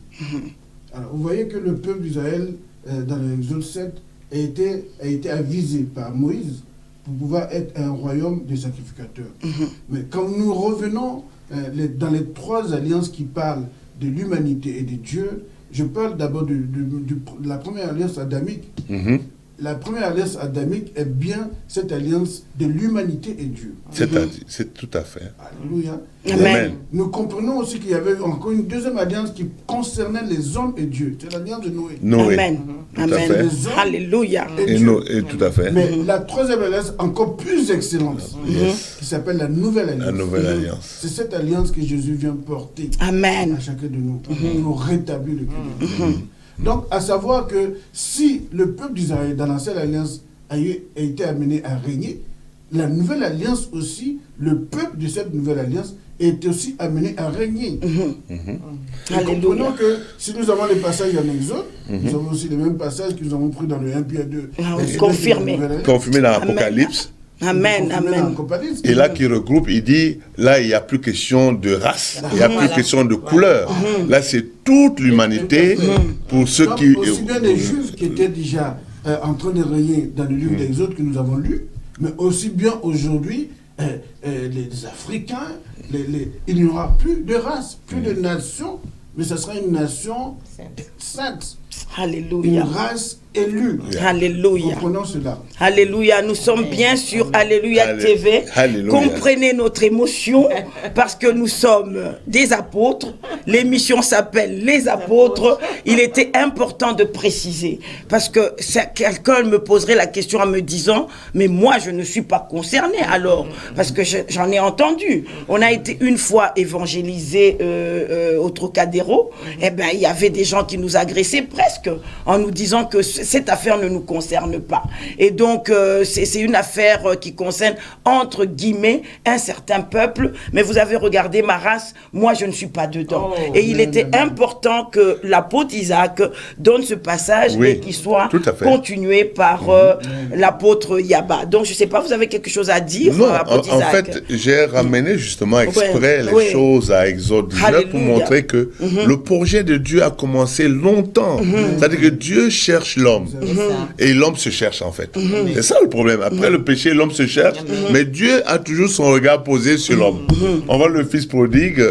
Alors, vous voyez que le peuple d'Israël, dans l'Exode 7, a été avisé par Moïse pour pouvoir être un royaume de sacrificateurs. Mais quand nous revenons dans les 3 alliances qui parlent de l'humanité et de Dieu, je parle d'abord de la première alliance adamique. La première alliance adamique est bien cette alliance de l'humanité et Dieu. C'est tout à fait. Alléluia. Amen. Nous comprenons aussi qu'il y avait encore une deuxième alliance qui concernait les hommes et Dieu. C'est l'alliance de Noé. Noé. Amen. Tout à Amen. fait. Les hommes Alléluia. et Et, Dieu. et tout à fait. Mais la troisième alliance, encore plus excellente, qui s'appelle la nouvelle alliance. La nouvelle alliance. C'est cette alliance que Jésus vient porter Amen. à chacun de nous pour rétablir le cœur de Dieu. Donc, à savoir que si le peuple d'Israël, dans l'ancienne alliance, a été amené à régner, la nouvelle alliance aussi, le peuple de cette nouvelle alliance est aussi amené à régner. Et comprenons que si nous avons les passages en Exode, nous avons aussi les mêmes passages que nous avons pris dans le 1 Pierre 2. Confirmé. Confirmé dans Amen. l'Apocalypse. Amen. Amen. Et là, qui regroupe, il dit, là, il n'y a plus question de race, il n'y a plus question de couleur. Là, c'est toute l'humanité pour ceux qui... Aussi bien les Juifs qui étaient déjà en train de régner dans le livre d'Exode que nous avons lu, mais aussi bien aujourd'hui, les Africains, il n'y aura plus de race, plus de nation, mais ce sera une nation sainte, une Alléluia. race élue. Alléluia. Comprenons cela. Alléluia. Nous sommes bien sur Alléluia TV. Alléluia. Comprenez notre émotion parce que nous sommes des apôtres. L'émission s'appelle Les apôtres. Il était important de préciser parce que quelqu'un me poserait la question en me disant mais moi je ne suis pas concerné alors parce que j'en ai entendu. On a été une fois évangélisé au Trocadéro. Eh ben il y avait des gens qui nous agressaient presque en nous disant que cette affaire ne nous concerne pas. Et donc, c'est une affaire qui concerne, entre guillemets, un certain peuple. Mais vous avez regardé ma race, moi, je ne suis pas dedans. Et il était important que l'apôtre Isaac donne ce passage et qu'il soit continué par l'apôtre Yaba. Donc, je ne sais pas, vous avez quelque chose à dire, non, apôtre en Isaac? fait, j'ai ramené justement exprès les choses à Exode 19 pour montrer que le projet de Dieu a commencé longtemps. C'est-à-dire que Dieu cherche l'homme. Et l'homme se cherche en fait. C'est ça le problème. Après le péché, l'homme se cherche, mais Dieu a toujours son regard posé sur l'homme. On voit le fils prodigue,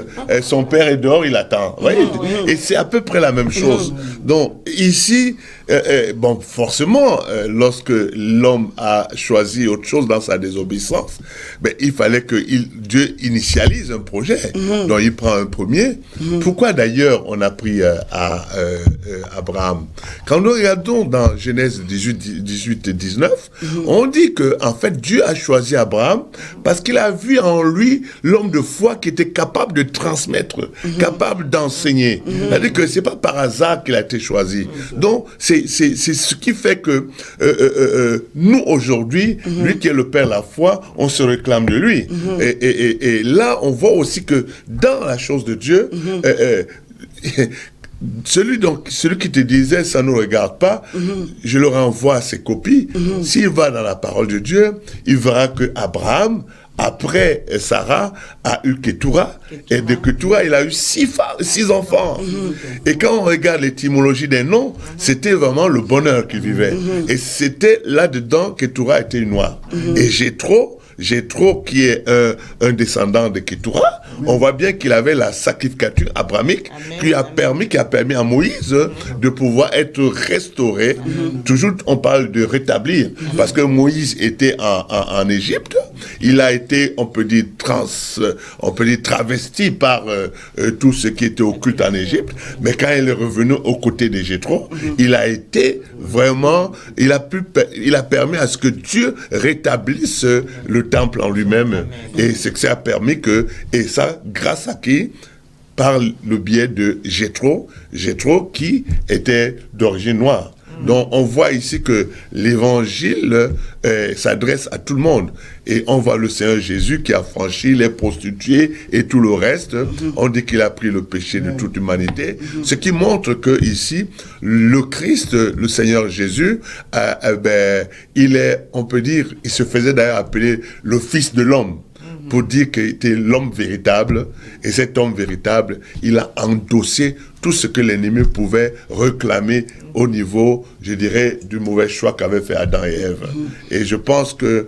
son père est dehors, il attend. Voyez. Et c'est à peu près la même chose. Donc ici, bon, forcément, lorsque l'homme a choisi autre chose dans sa désobéissance, ben, il fallait que Dieu initialise un projet. Donc, il prend un premier. Pourquoi d'ailleurs on a pris Abraham? Quand nous regardons dans Genèse 18 et 19, on dit que en fait, Dieu a choisi Abraham parce qu'il a vu en lui l'homme de foi qui était capable de transmettre, capable d'enseigner. C'est-à-dire que c'est pas par hasard qu'il a été choisi. Donc, c'est ce qui fait que nous, aujourd'hui, lui qui est le Père de la foi, on se réclame de lui. Et là, on voit aussi que dans la chose de Dieu, celui qui te disait ça ne nous regarde pas, je le renvoie à ses copies. S'il va dans la parole de Dieu, il verra que Abraham, après Sarah, a eu Ketura, et de Ketura, il a eu 6 enfants. Et quand on regarde l'étymologie des noms, c'était vraiment le bonheur qu'il vivait. Et c'était là-dedans que Ketura était noire. Et Jéthro, qui est un descendant de Ketura, on voit bien qu'il avait la sacrificature abrahamique qui a permis à Moïse de pouvoir être restauré. Toujours, on parle de rétablir, parce que Moïse était en Égypte, il a été, on peut dire travesti par tout ce qui était occulte en Égypte, mais quand il est revenu aux côtés de Jéthro, il a été vraiment, il a permis à ce que Dieu rétablisse le temple en lui-même. Et c'est que ça a permis que, et ça, grâce à qui? Par le biais de Jéthro qui était d'origine noire. Donc on voit ici que l'évangile s'adresse à tout le monde. Et on voit le Seigneur Jésus qui a franchi les prostituées et tout le reste. On dit qu'il a pris le péché de toute l'humanité. Ce qui montre que ici, le Christ, le Seigneur Jésus, il est, on peut dire, il se faisait d'ailleurs appeler le Fils de l'homme, pour dire qu'il était l'homme véritable. Et cet homme véritable, il a endossé tout ce que l'ennemi pouvait réclamer au niveau, je dirais, du mauvais choix qu'avaient fait Adam et Ève. Et je pense que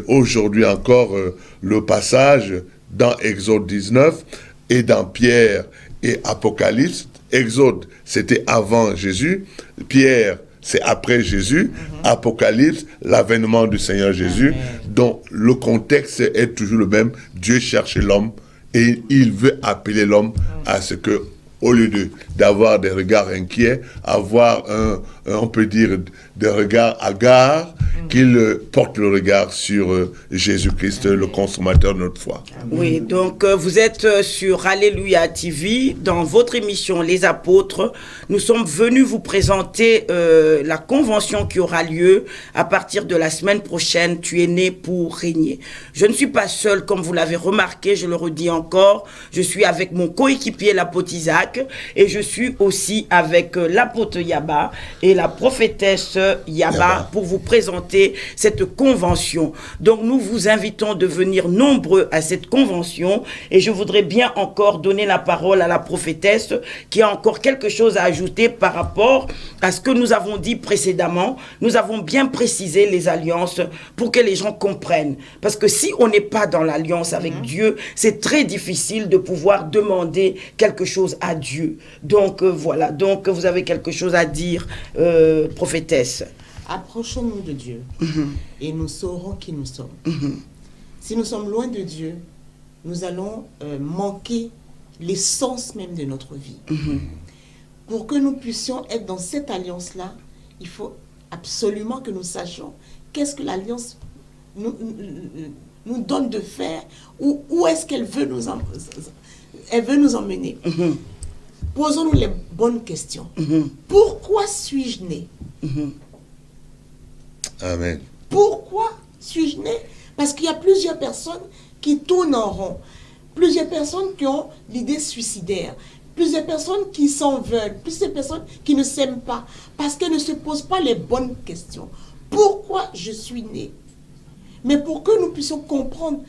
aujourd'hui encore, le passage dans Exode 19 et dans Pierre et Apocalypse, Exode, c'était avant Jésus, Pierre, c'est après Jésus, Apocalypse, l'avènement du Seigneur Jésus. Donc le contexte est toujours le même. Dieu cherche l'homme et il veut appeler l'homme à ce que, au lieu d'avoir des regards inquiets, avoir on peut dire, des regards hagards, qu'il porte le regard sur Jésus-Christ, le consommateur de notre foi. Oui, donc vous êtes sur Alléluia TV, dans votre émission Les Apôtres. Nous sommes venus vous présenter la convention qui aura lieu à partir de la semaine prochaine. Tu es né pour régner. Je ne suis pas seul, comme vous l'avez remarqué, je le redis encore. Je suis avec mon coéquipier, l'apôtre Isaac, et je suis aussi avec l'apôtre Yaba et la prophétesse Yaba pour vous présenter cette convention. Donc nous vous invitons de venir nombreux à cette convention, et je voudrais bien encore donner la parole à la prophétesse qui a encore quelque chose à ajouter par rapport à ce que nous avons dit précédemment. Nous avons bien précisé les alliances pour que les gens comprennent, parce que si on n'est pas dans l'alliance avec Dieu, c'est très difficile de pouvoir demander quelque chose à Dieu. Donc voilà, donc vous avez quelque chose à dire, prophétesse. Approchons-nous de Dieu et nous saurons qui nous sommes. Si nous sommes loin de Dieu, nous allons manquer l'essence même de notre vie. Pour que nous puissions être dans cette alliance-là, il faut absolument que nous sachions qu'est-ce que l'alliance nous donne de faire, où est-ce qu'elle veut nous emmener. Posons-nous les bonnes questions. Pourquoi suis-je né? Amen. Pourquoi suis-je né? Parce qu'il y a plusieurs personnes qui tournent en rond. Plusieurs personnes qui ont l'idée suicidaire. Plusieurs personnes qui s'en veulent. Plusieurs personnes qui ne s'aiment pas. Parce qu'elles ne se posent pas les bonnes questions. Pourquoi je suis né? Mais pour que nous puissions comprendre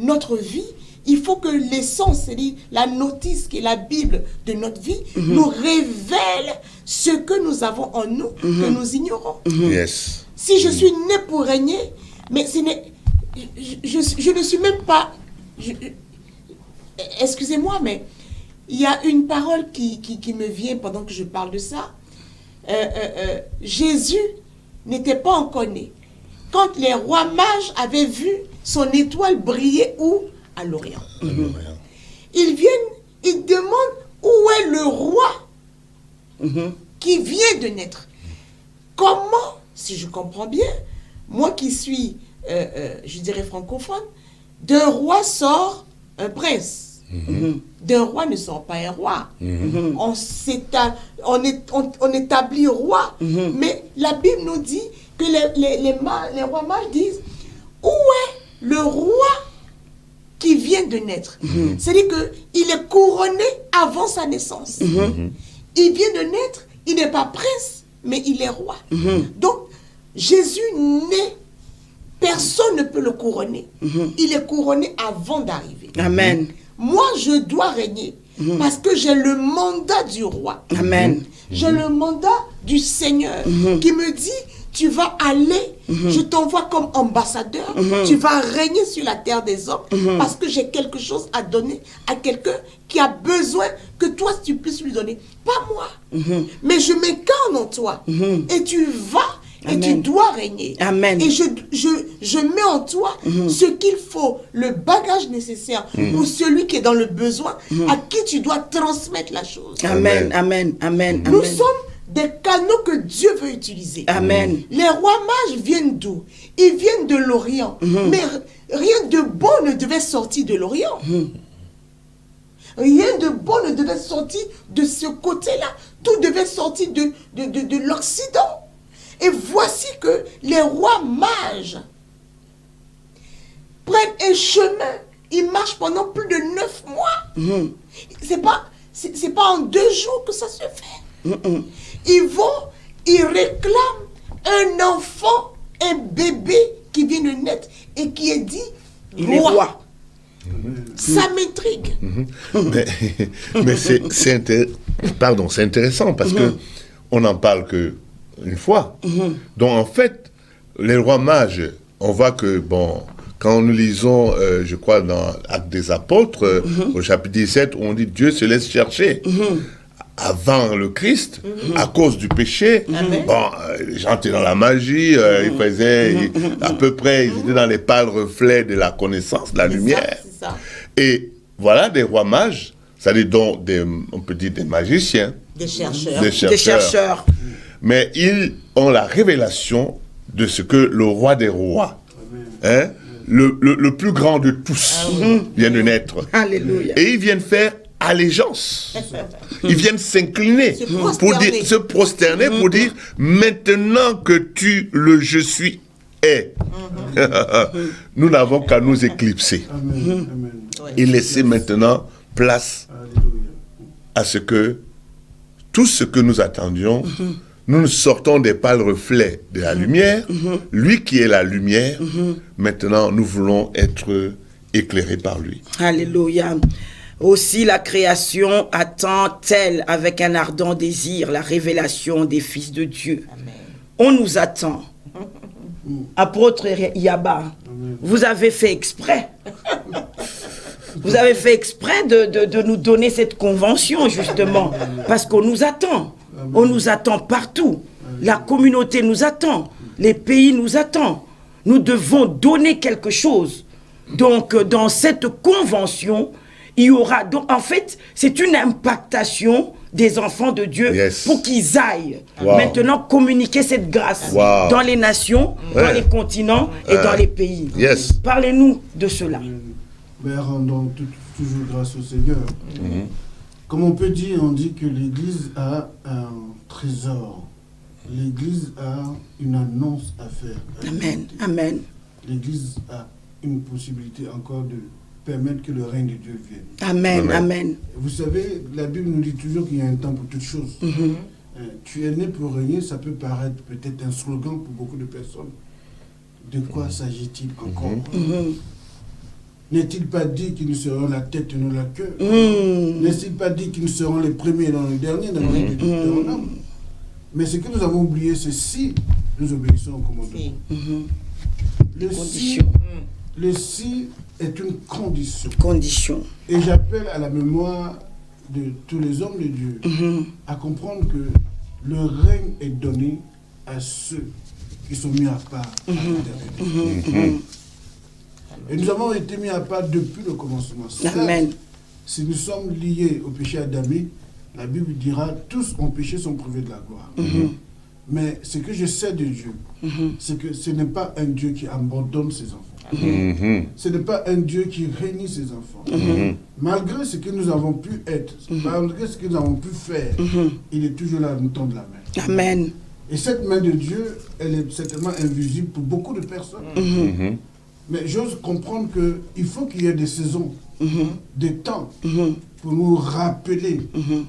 notre vie, il faut que l'essence, c'est-à-dire la notice qui est la Bible de notre vie, nous révèle ce que nous avons en nous, que nous ignorons. Yes. Si je suis né pour régner, mais je ne suis même pas... Excusez-moi, mais il y a une parole qui me vient pendant que je parle de ça. Jésus n'était pas encore né. Quand les rois mages avaient vu son étoile briller où? À l'Orient. Ils viennent, ils demandent où est le roi qui vient de naître. Comment, si je comprends bien, moi qui suis, je dirais francophone, d'un roi sort un prince. D'un roi ne sort pas un roi. On établit roi. Mais la Bible nous dit que les rois mages disent où est le roi qui vient de naître. C'est-à-dire qu'il est couronné avant sa naissance. Il vient de naître, il n'est pas prince, mais il est roi. Donc, Jésus naît, personne ne peut le couronner. Il est couronné avant d'arriver. Amen. Moi, je dois régner parce que j'ai le mandat du roi. Amen. J'ai le mandat du Seigneur qui me dit, tu vas aller, je t'envoie comme ambassadeur, tu vas régner sur la terre des hommes parce que j'ai quelque chose à donner à quelqu'un qui a besoin que toi, tu puisses lui donner. Pas moi, mais je m'incarne en toi et tu vas et Amen. tu dois régner. Amen. Et je mets en toi ce qu'il faut, le bagage nécessaire pour celui qui est dans le besoin, à qui tu dois transmettre la chose. Amen. Amen. Amen. Nous Amen. sommes des canaux que Dieu veut utiliser. Amen. Les rois mages viennent d'où? Ils viennent de l'Orient. Mais rien de bon ne devait sortir de l'Orient. Rien de bon ne devait sortir de ce côté-là. Tout devait sortir de l'Occident. Et voici que les rois mages prennent un chemin. Ils marchent pendant plus de 9 mois. C'est pas en 2 jours que ça se fait. Ils vont, ils réclament un enfant, un bébé qui vient de naître et qui est dit Il est roi. Ça m'intrigue. Mais c'est intéressant parce que on n'en parle que une fois. Donc en fait, les rois mages, on voit que, bon, quand nous lisons, je crois, dans Actes des Apôtres, au chapitre 17, on dit Dieu se laisse chercher. Avant le Christ, à cause du péché, bon, les gens étaient dans la magie, ils faisaient, à peu près, ils étaient dans les pâles reflets de la connaissance, de la lumière. C'est ça. Et voilà des rois mages, c'est-à-dire on peut dire des magiciens, Des chercheurs. Des chercheurs. mais ils ont la révélation de ce que le roi des rois, hein, le plus grand de tous, vient de naître. Alléluia. Et ils viennent faire allégeance. Ils viennent s'incliner, se prosterner pour dire maintenant que tu le je suis est. Nous n'avons qu'à nous éclipser et laisser maintenant place à ce que tout ce que nous attendions, nous sortons des pâles reflets de la lumière. Lui qui est la lumière, maintenant nous voulons être éclairés par lui. Alléluia. Aussi la création attend-elle avec un ardent désir la révélation des fils de Dieu. Amen. On nous attend. Apôtre Yaba, vous avez fait exprès. Vous avez fait exprès de nous donner cette convention, justement, parce qu'on nous attend. On nous attend partout. La communauté nous attend. Les pays nous attendent. Nous devons donner quelque chose. Donc, dans cette convention, il y aura... Donc, en fait, c'est une impactation des enfants de Dieu pour qu'ils aillent maintenant communiquer cette grâce dans les nations, dans les continents et dans les pays. Parlez-nous de cela. Mais rendons toujours grâce au Seigneur. Comme on peut dire, on dit que l'Église a un trésor. L'Église a une annonce à faire. Amen. Amen. L'Église a une possibilité encore de permettre que le règne de Dieu vienne. Amen. Amen. Vous savez, la Bible nous dit toujours qu'il y a un temps pour toutes choses. Tu es né pour régner, ça peut paraître peut-être un slogan pour beaucoup de personnes. De quoi s'agit-il encore? N'est-il pas dit qu'ils nous seront la tête et non la queue? N'est-il pas dit qu'ils nous seront les premiers et non les derniers dans le règne de Deutéronome? Mais ce que nous avons oublié, c'est si nous obéissons au commandement. Le si est une condition. Et j'appelle à la mémoire de tous les hommes de Dieu à comprendre que le règne est donné à ceux qui sont mis à part à l'éternité. Et nous avons été mis à part depuis le commencement. Amen. Si nous sommes liés au péché adamique, la Bible dira tous ont péché, sont privés de la gloire. Mais ce que je sais de Dieu, c'est que ce n'est pas un Dieu qui abandonne ses enfants. Ce n'est pas un Dieu qui réunit ses enfants. Malgré ce que nous avons pu être, malgré ce que nous avons pu faire, il est toujours là à nous tendre la main. Amen. Et cette main de Dieu, elle est certainement invisible pour beaucoup de personnes. Mais j'ose comprendre qu'il faut qu'il y ait des saisons, des temps, pour nous rappeler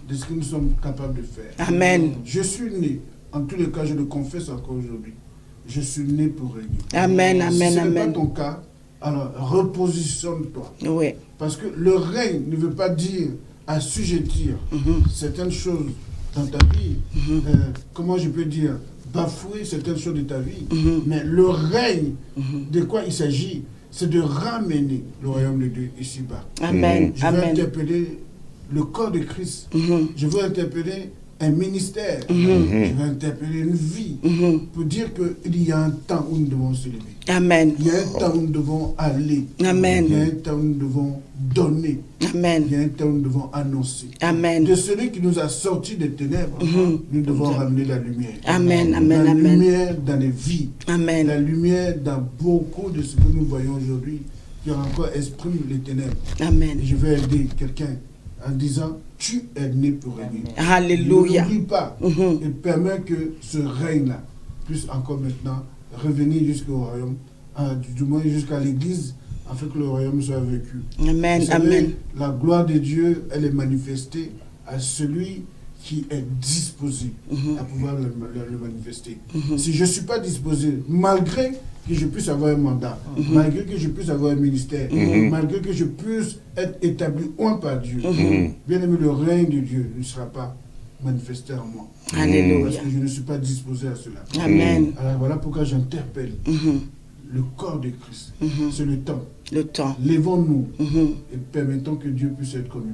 de ce que nous sommes capables de faire. Amen. Je suis né, en tous les cas, je le confesse encore aujourd'hui, je suis né pour régner. Amen, amen, Si ce n'est pas amen. ton cas, alors repositionne-toi. Oui. Parce que le règne ne veut pas dire assujettir certaines choses dans ta vie. Comment je peux dire, bafouer certaines choses de ta vie. Mais le règne, de quoi il s'agit, c'est de ramener le royaume de Dieu ici-bas. Amen. Je veux Amen. interpeller le corps de Christ. Je veux interpeller un ministère. Je veux interpeller une vie pour dire qu'il y a un temps où nous devons se lever. Amen. Il y a un temps où nous devons aller. Amen. Il y a un temps où nous devons donner. Amen. Il y a un temps où nous devons annoncer. Amen. De celui qui nous a sortis des ténèbres, nous devons ramener la lumière. Amen, amen, La amen. lumière dans les vies. Amen. La lumière dans beaucoup de ce que nous voyons aujourd'hui, qui encore exprime les ténèbres. Amen. Et je vais aider quelqu'un en disant, tu es né pour régner. Alléluia. N'oublie pas et permets que ce règne-là puisse encore maintenant revenir jusqu'au royaume, du moins jusqu'à l'église, afin que le royaume soit vécu. Amen. Vous savez, Amen. la gloire de Dieu, elle est manifestée à celui qui est disposé à pouvoir le manifester. Si je ne suis pas disposé, malgré que je puisse avoir un mandat, malgré que je puisse avoir un ministère, malgré que je puisse être établi oint par Dieu, bien aimé, le règne de Dieu ne sera pas manifesté en moi. Parce Alléluia. que je ne suis pas disposé à cela. Amen. Alors voilà pourquoi j'interpelle le corps de Christ. C'est le temps. Le temps. Lèvons-nous et permettons que Dieu puisse être connu.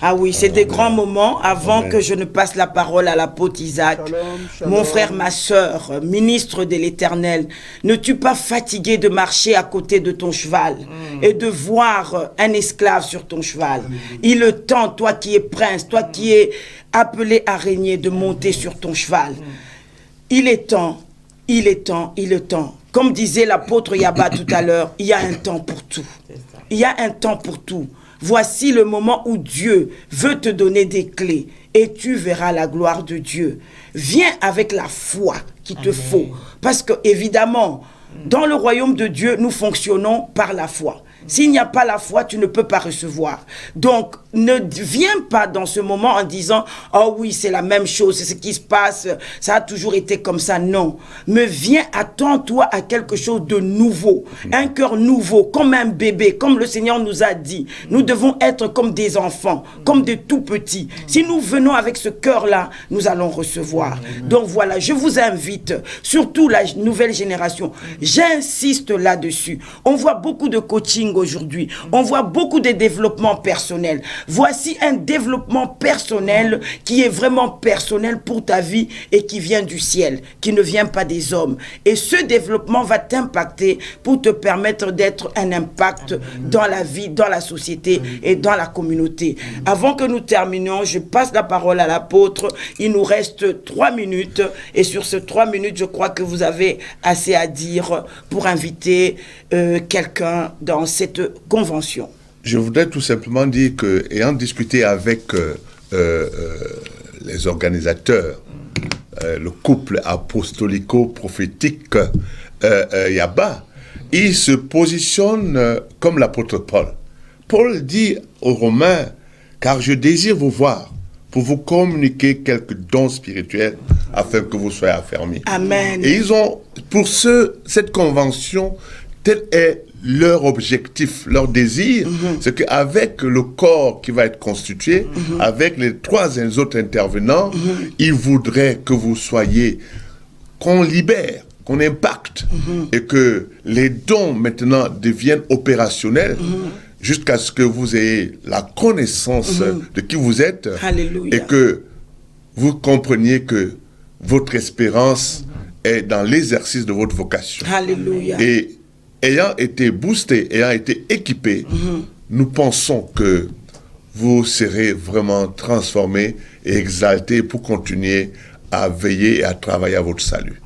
Ah oui, c'est des grands moments avant que je ne passe la parole à l'apôtre Isaac. Mon frère, ma sœur, ministre de l'Éternel, ne tu pas fatigué de marcher à côté de ton cheval et de voir un esclave sur ton cheval. Il est temps, toi qui es prince, toi qui es appelé à régner, de monter sur ton cheval. Il est temps, il est temps, il est temps. Comme disait l'apôtre Yaba tout à l'heure, il y a un temps pour tout. Il y a un temps pour tout. Voici le moment où Dieu veut te donner des clés et tu verras la gloire de Dieu. Viens avec la foi qu'il te faut. Parce que, évidemment, dans le royaume de Dieu, nous fonctionnons par la foi. S'il n'y a pas la foi, tu ne peux pas recevoir. Donc, ne viens pas dans ce moment en disant « Oh oui, c'est la même chose, c'est ce qui se passe, ça a toujours été comme ça. » Non. Mais viens, attends-toi à quelque chose de nouveau. Un cœur nouveau, comme un bébé, comme le Seigneur nous a dit. Nous devons être comme des enfants, comme des tout-petits. Si nous venons avec ce cœur-là, nous allons recevoir. Donc voilà, je vous invite, surtout la nouvelle génération, j'insiste là-dessus. On voit beaucoup de coaching aujourd'hui. On voit beaucoup de développement personnel. Voici un développement personnel qui est vraiment personnel pour ta vie et qui vient du ciel, qui ne vient pas des hommes. Et ce développement va t'impacter pour te permettre d'être un impact dans la vie, dans la société et dans la communauté. Avant que nous terminions, je passe la parole à l'apôtre. Il nous reste 3 minutes et sur ces 3 minutes, je crois que vous avez assez à dire pour inviter quelqu'un dans cette convention. Je voudrais tout simplement dire que, ayant discuté avec les organisateurs, le couple apostolico-prophétique Yaba, ils se positionnent comme l'apôtre Paul. Paul dit aux Romains, car je désire vous voir pour vous communiquer quelques dons spirituels afin que vous soyez affermis. Amen. Et ils ont, pour cette convention, tel est leur objectif, leur désir, c'est qu'avec le corps qui va être constitué, avec les 3 autres intervenants, ils voudraient que vous soyez, qu'on libère, qu'on impacte, et que les dons maintenant deviennent opérationnels, jusqu'à ce que vous ayez la connaissance de qui vous êtes, Alléluia. et que vous compreniez que votre espérance est dans l'exercice de votre vocation. Alléluia. Et ayant été boosté, ayant été équipé, nous pensons que vous serez vraiment transformé et exalté pour continuer à veiller et à travailler à votre salut.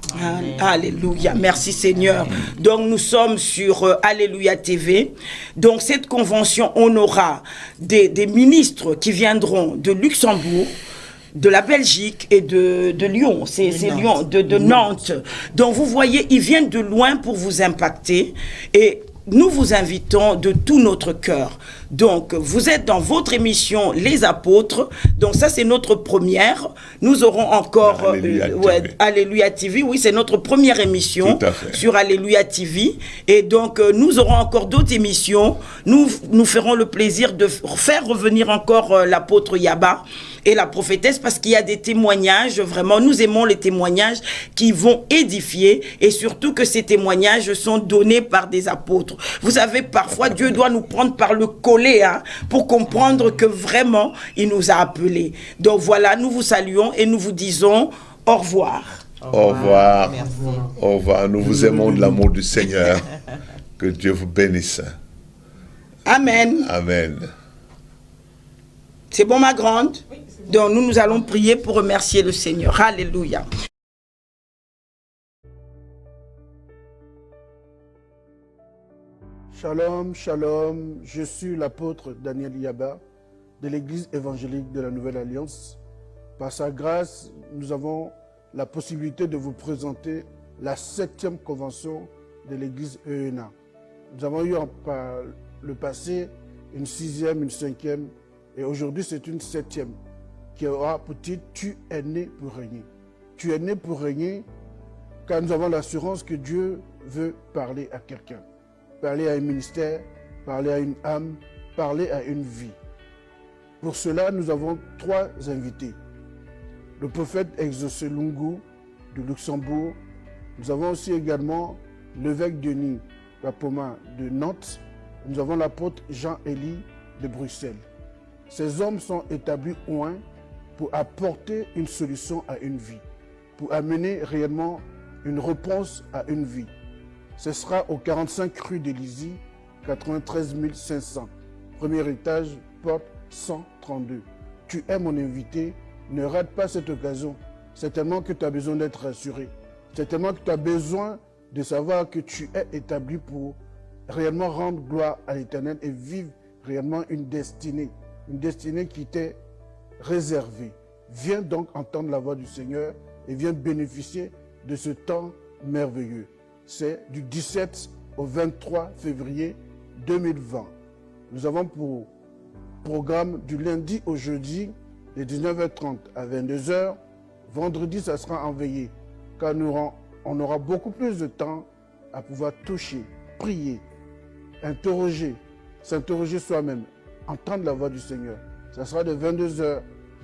Alléluia, merci Seigneur. Donc nous sommes sur Alléluia TV. Donc cette convention, on aura des ministres qui viendront de Luxembourg, de la Belgique et de Lyon, c'est Lyon, de Nantes. Donc vous voyez, ils viennent de loin pour vous impacter et nous vous invitons de tout notre cœur. Donc, vous êtes dans votre émission Les Apôtres. Donc, ça, c'est notre première. Nous aurons encore Alléluia TV. Oui, c'est notre première émission sur Alléluia TV. Et donc, nous aurons encore d'autres émissions. Nous ferons le plaisir de faire revenir encore l'apôtre Yaba et la prophétesse, parce qu'il y a des témoignages, vraiment, nous aimons les témoignages qui vont édifier, et surtout que ces témoignages sont donnés par des apôtres. Vous savez, parfois, Dieu doit nous prendre par le collet, pour comprendre que vraiment, il nous a appelés. Donc voilà, nous vous saluons et nous vous disons au revoir. Au revoir. Merci. Au revoir. Nous vous aimons de l'amour du Seigneur. Que Dieu vous bénisse. Amen. Amen. C'est bon, ma grande? Donc nous allons prier pour remercier le Seigneur. Alléluia. Shalom, shalom, je suis l'apôtre Daniel Yaba de l'Église évangélique de la Nouvelle Alliance. Par sa grâce, nous avons la possibilité de vous présenter la 7e convention de l'Église EENA. Nous avons eu par le passé une 6e, une 5e et aujourd'hui c'est une 7e qui aura pour titre « Tu es né pour régner ». Tu es né pour régner car nous avons l'assurance que Dieu veut parler à quelqu'un. Parler à un ministère, parler à une âme, parler à une vie. Pour cela, nous avons 3 invités. Le prophète Exaucé Lungu de Luxembourg. Nous avons aussi également l'évêque Denis Papoma de Nantes. Nous avons l'apôtre Jean-Élie de Bruxelles. Ces hommes sont établis au loin pour apporter une solution à une vie, pour amener réellement une réponse à une vie. Ce sera au 45 rue d'Élysie, 93 500. Premier étage, porte 132. Tu es mon invité, ne rate pas cette occasion. C'est tellement que tu as besoin d'être rassuré. C'est tellement que tu as besoin de savoir que tu es établi pour réellement rendre gloire à l'Éternel et vivre réellement une destinée qui t'est réservée. Viens donc entendre la voix du Seigneur et viens bénéficier de ce temps merveilleux. C'est du 17 au 23 février 2020. Nous avons pour programme du lundi au jeudi de 19h30 à 22h. Vendredi, ça sera en veillée, car on aura beaucoup plus de temps à pouvoir toucher, prier, interroger, s'interroger soi-même, entendre la voix du Seigneur. Ça sera de 22h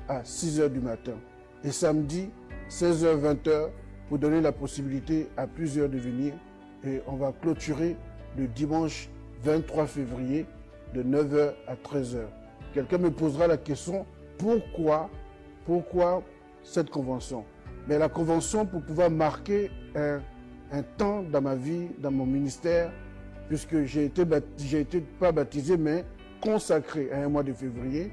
à 6h du matin. Et samedi, 16h, 20h, pour donner la possibilité à plusieurs de venir. Et on va clôturer le dimanche 23 février de 9h à 13h. Quelqu'un me posera la question, pourquoi cette convention? Mais la convention pour pouvoir marquer un temps dans ma vie, dans mon ministère, puisque j'ai été pas baptisé, mais consacré à un mois de février,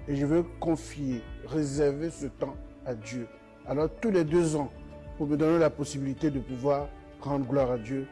et je veux confier, réserver ce temps à Dieu. Alors tous les 2 ans, pour me donner la possibilité de pouvoir rendre gloire à Dieu,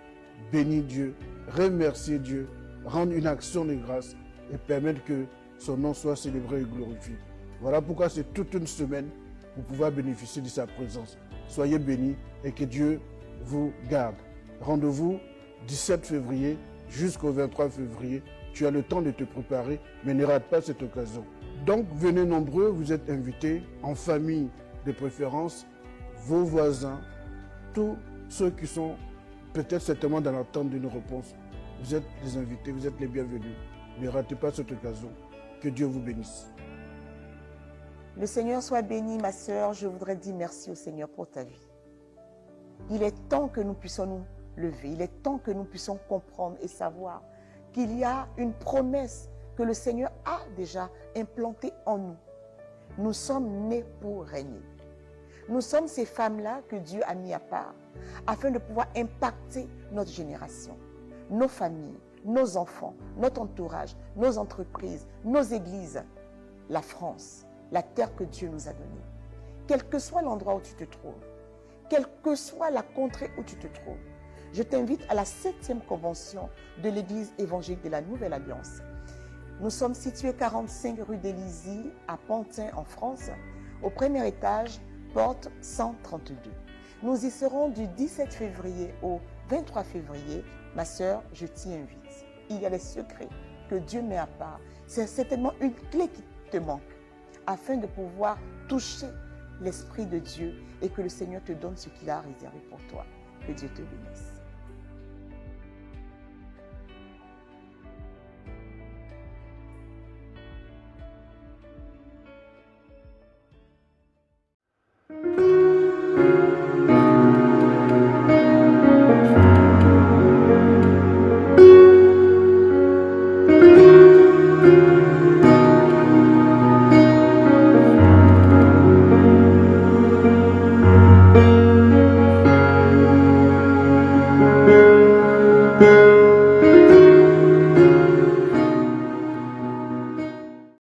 bénir Dieu, remercier Dieu, rendre une action de grâce et permettre que son nom soit célébré et glorifié. Voilà pourquoi c'est toute une semaine pour pouvoir bénéficier de sa présence. Soyez bénis et que Dieu vous garde. Rendez-vous 17 février jusqu'au 23 février. Tu as le temps de te préparer, mais ne rate pas cette occasion. Donc venez nombreux, vous êtes invités en famille de préférence, vos voisins, tous ceux qui sont peut-être certainement dans l'attente d'une réponse. Vous êtes les invités, vous êtes les bienvenus. Ne ratez pas cette occasion. Que Dieu vous bénisse. Le Seigneur soit béni, ma sœur. Je voudrais dire merci au Seigneur pour ta vie. Il est temps que nous puissions nous lever. Il est temps que nous puissions comprendre et savoir qu'il y a une promesse que le Seigneur a déjà implantée en nous. Nous sommes nés pour régner. Nous sommes ces femmes-là que Dieu a mis à part afin de pouvoir impacter notre génération, nos familles, nos enfants, notre entourage, nos entreprises, nos églises, la France, la terre que Dieu nous a donnée. Quel que soit l'endroit où tu te trouves, quelle que soit la contrée où tu te trouves, je t'invite à la 7e convention de l'Église évangélique de la Nouvelle Alliance. Nous sommes situés 45 rue d'Élisée à Pantin en France, au premier étage, porte 132. Nous y serons du 17 février au 23 février. Ma sœur, je t'y invite. Il y a des secrets que Dieu met à part. C'est certainement une clé qui te manque afin de pouvoir toucher l'Esprit de Dieu et que le Seigneur te donne ce qu'il a réservé pour toi. Que Dieu te bénisse.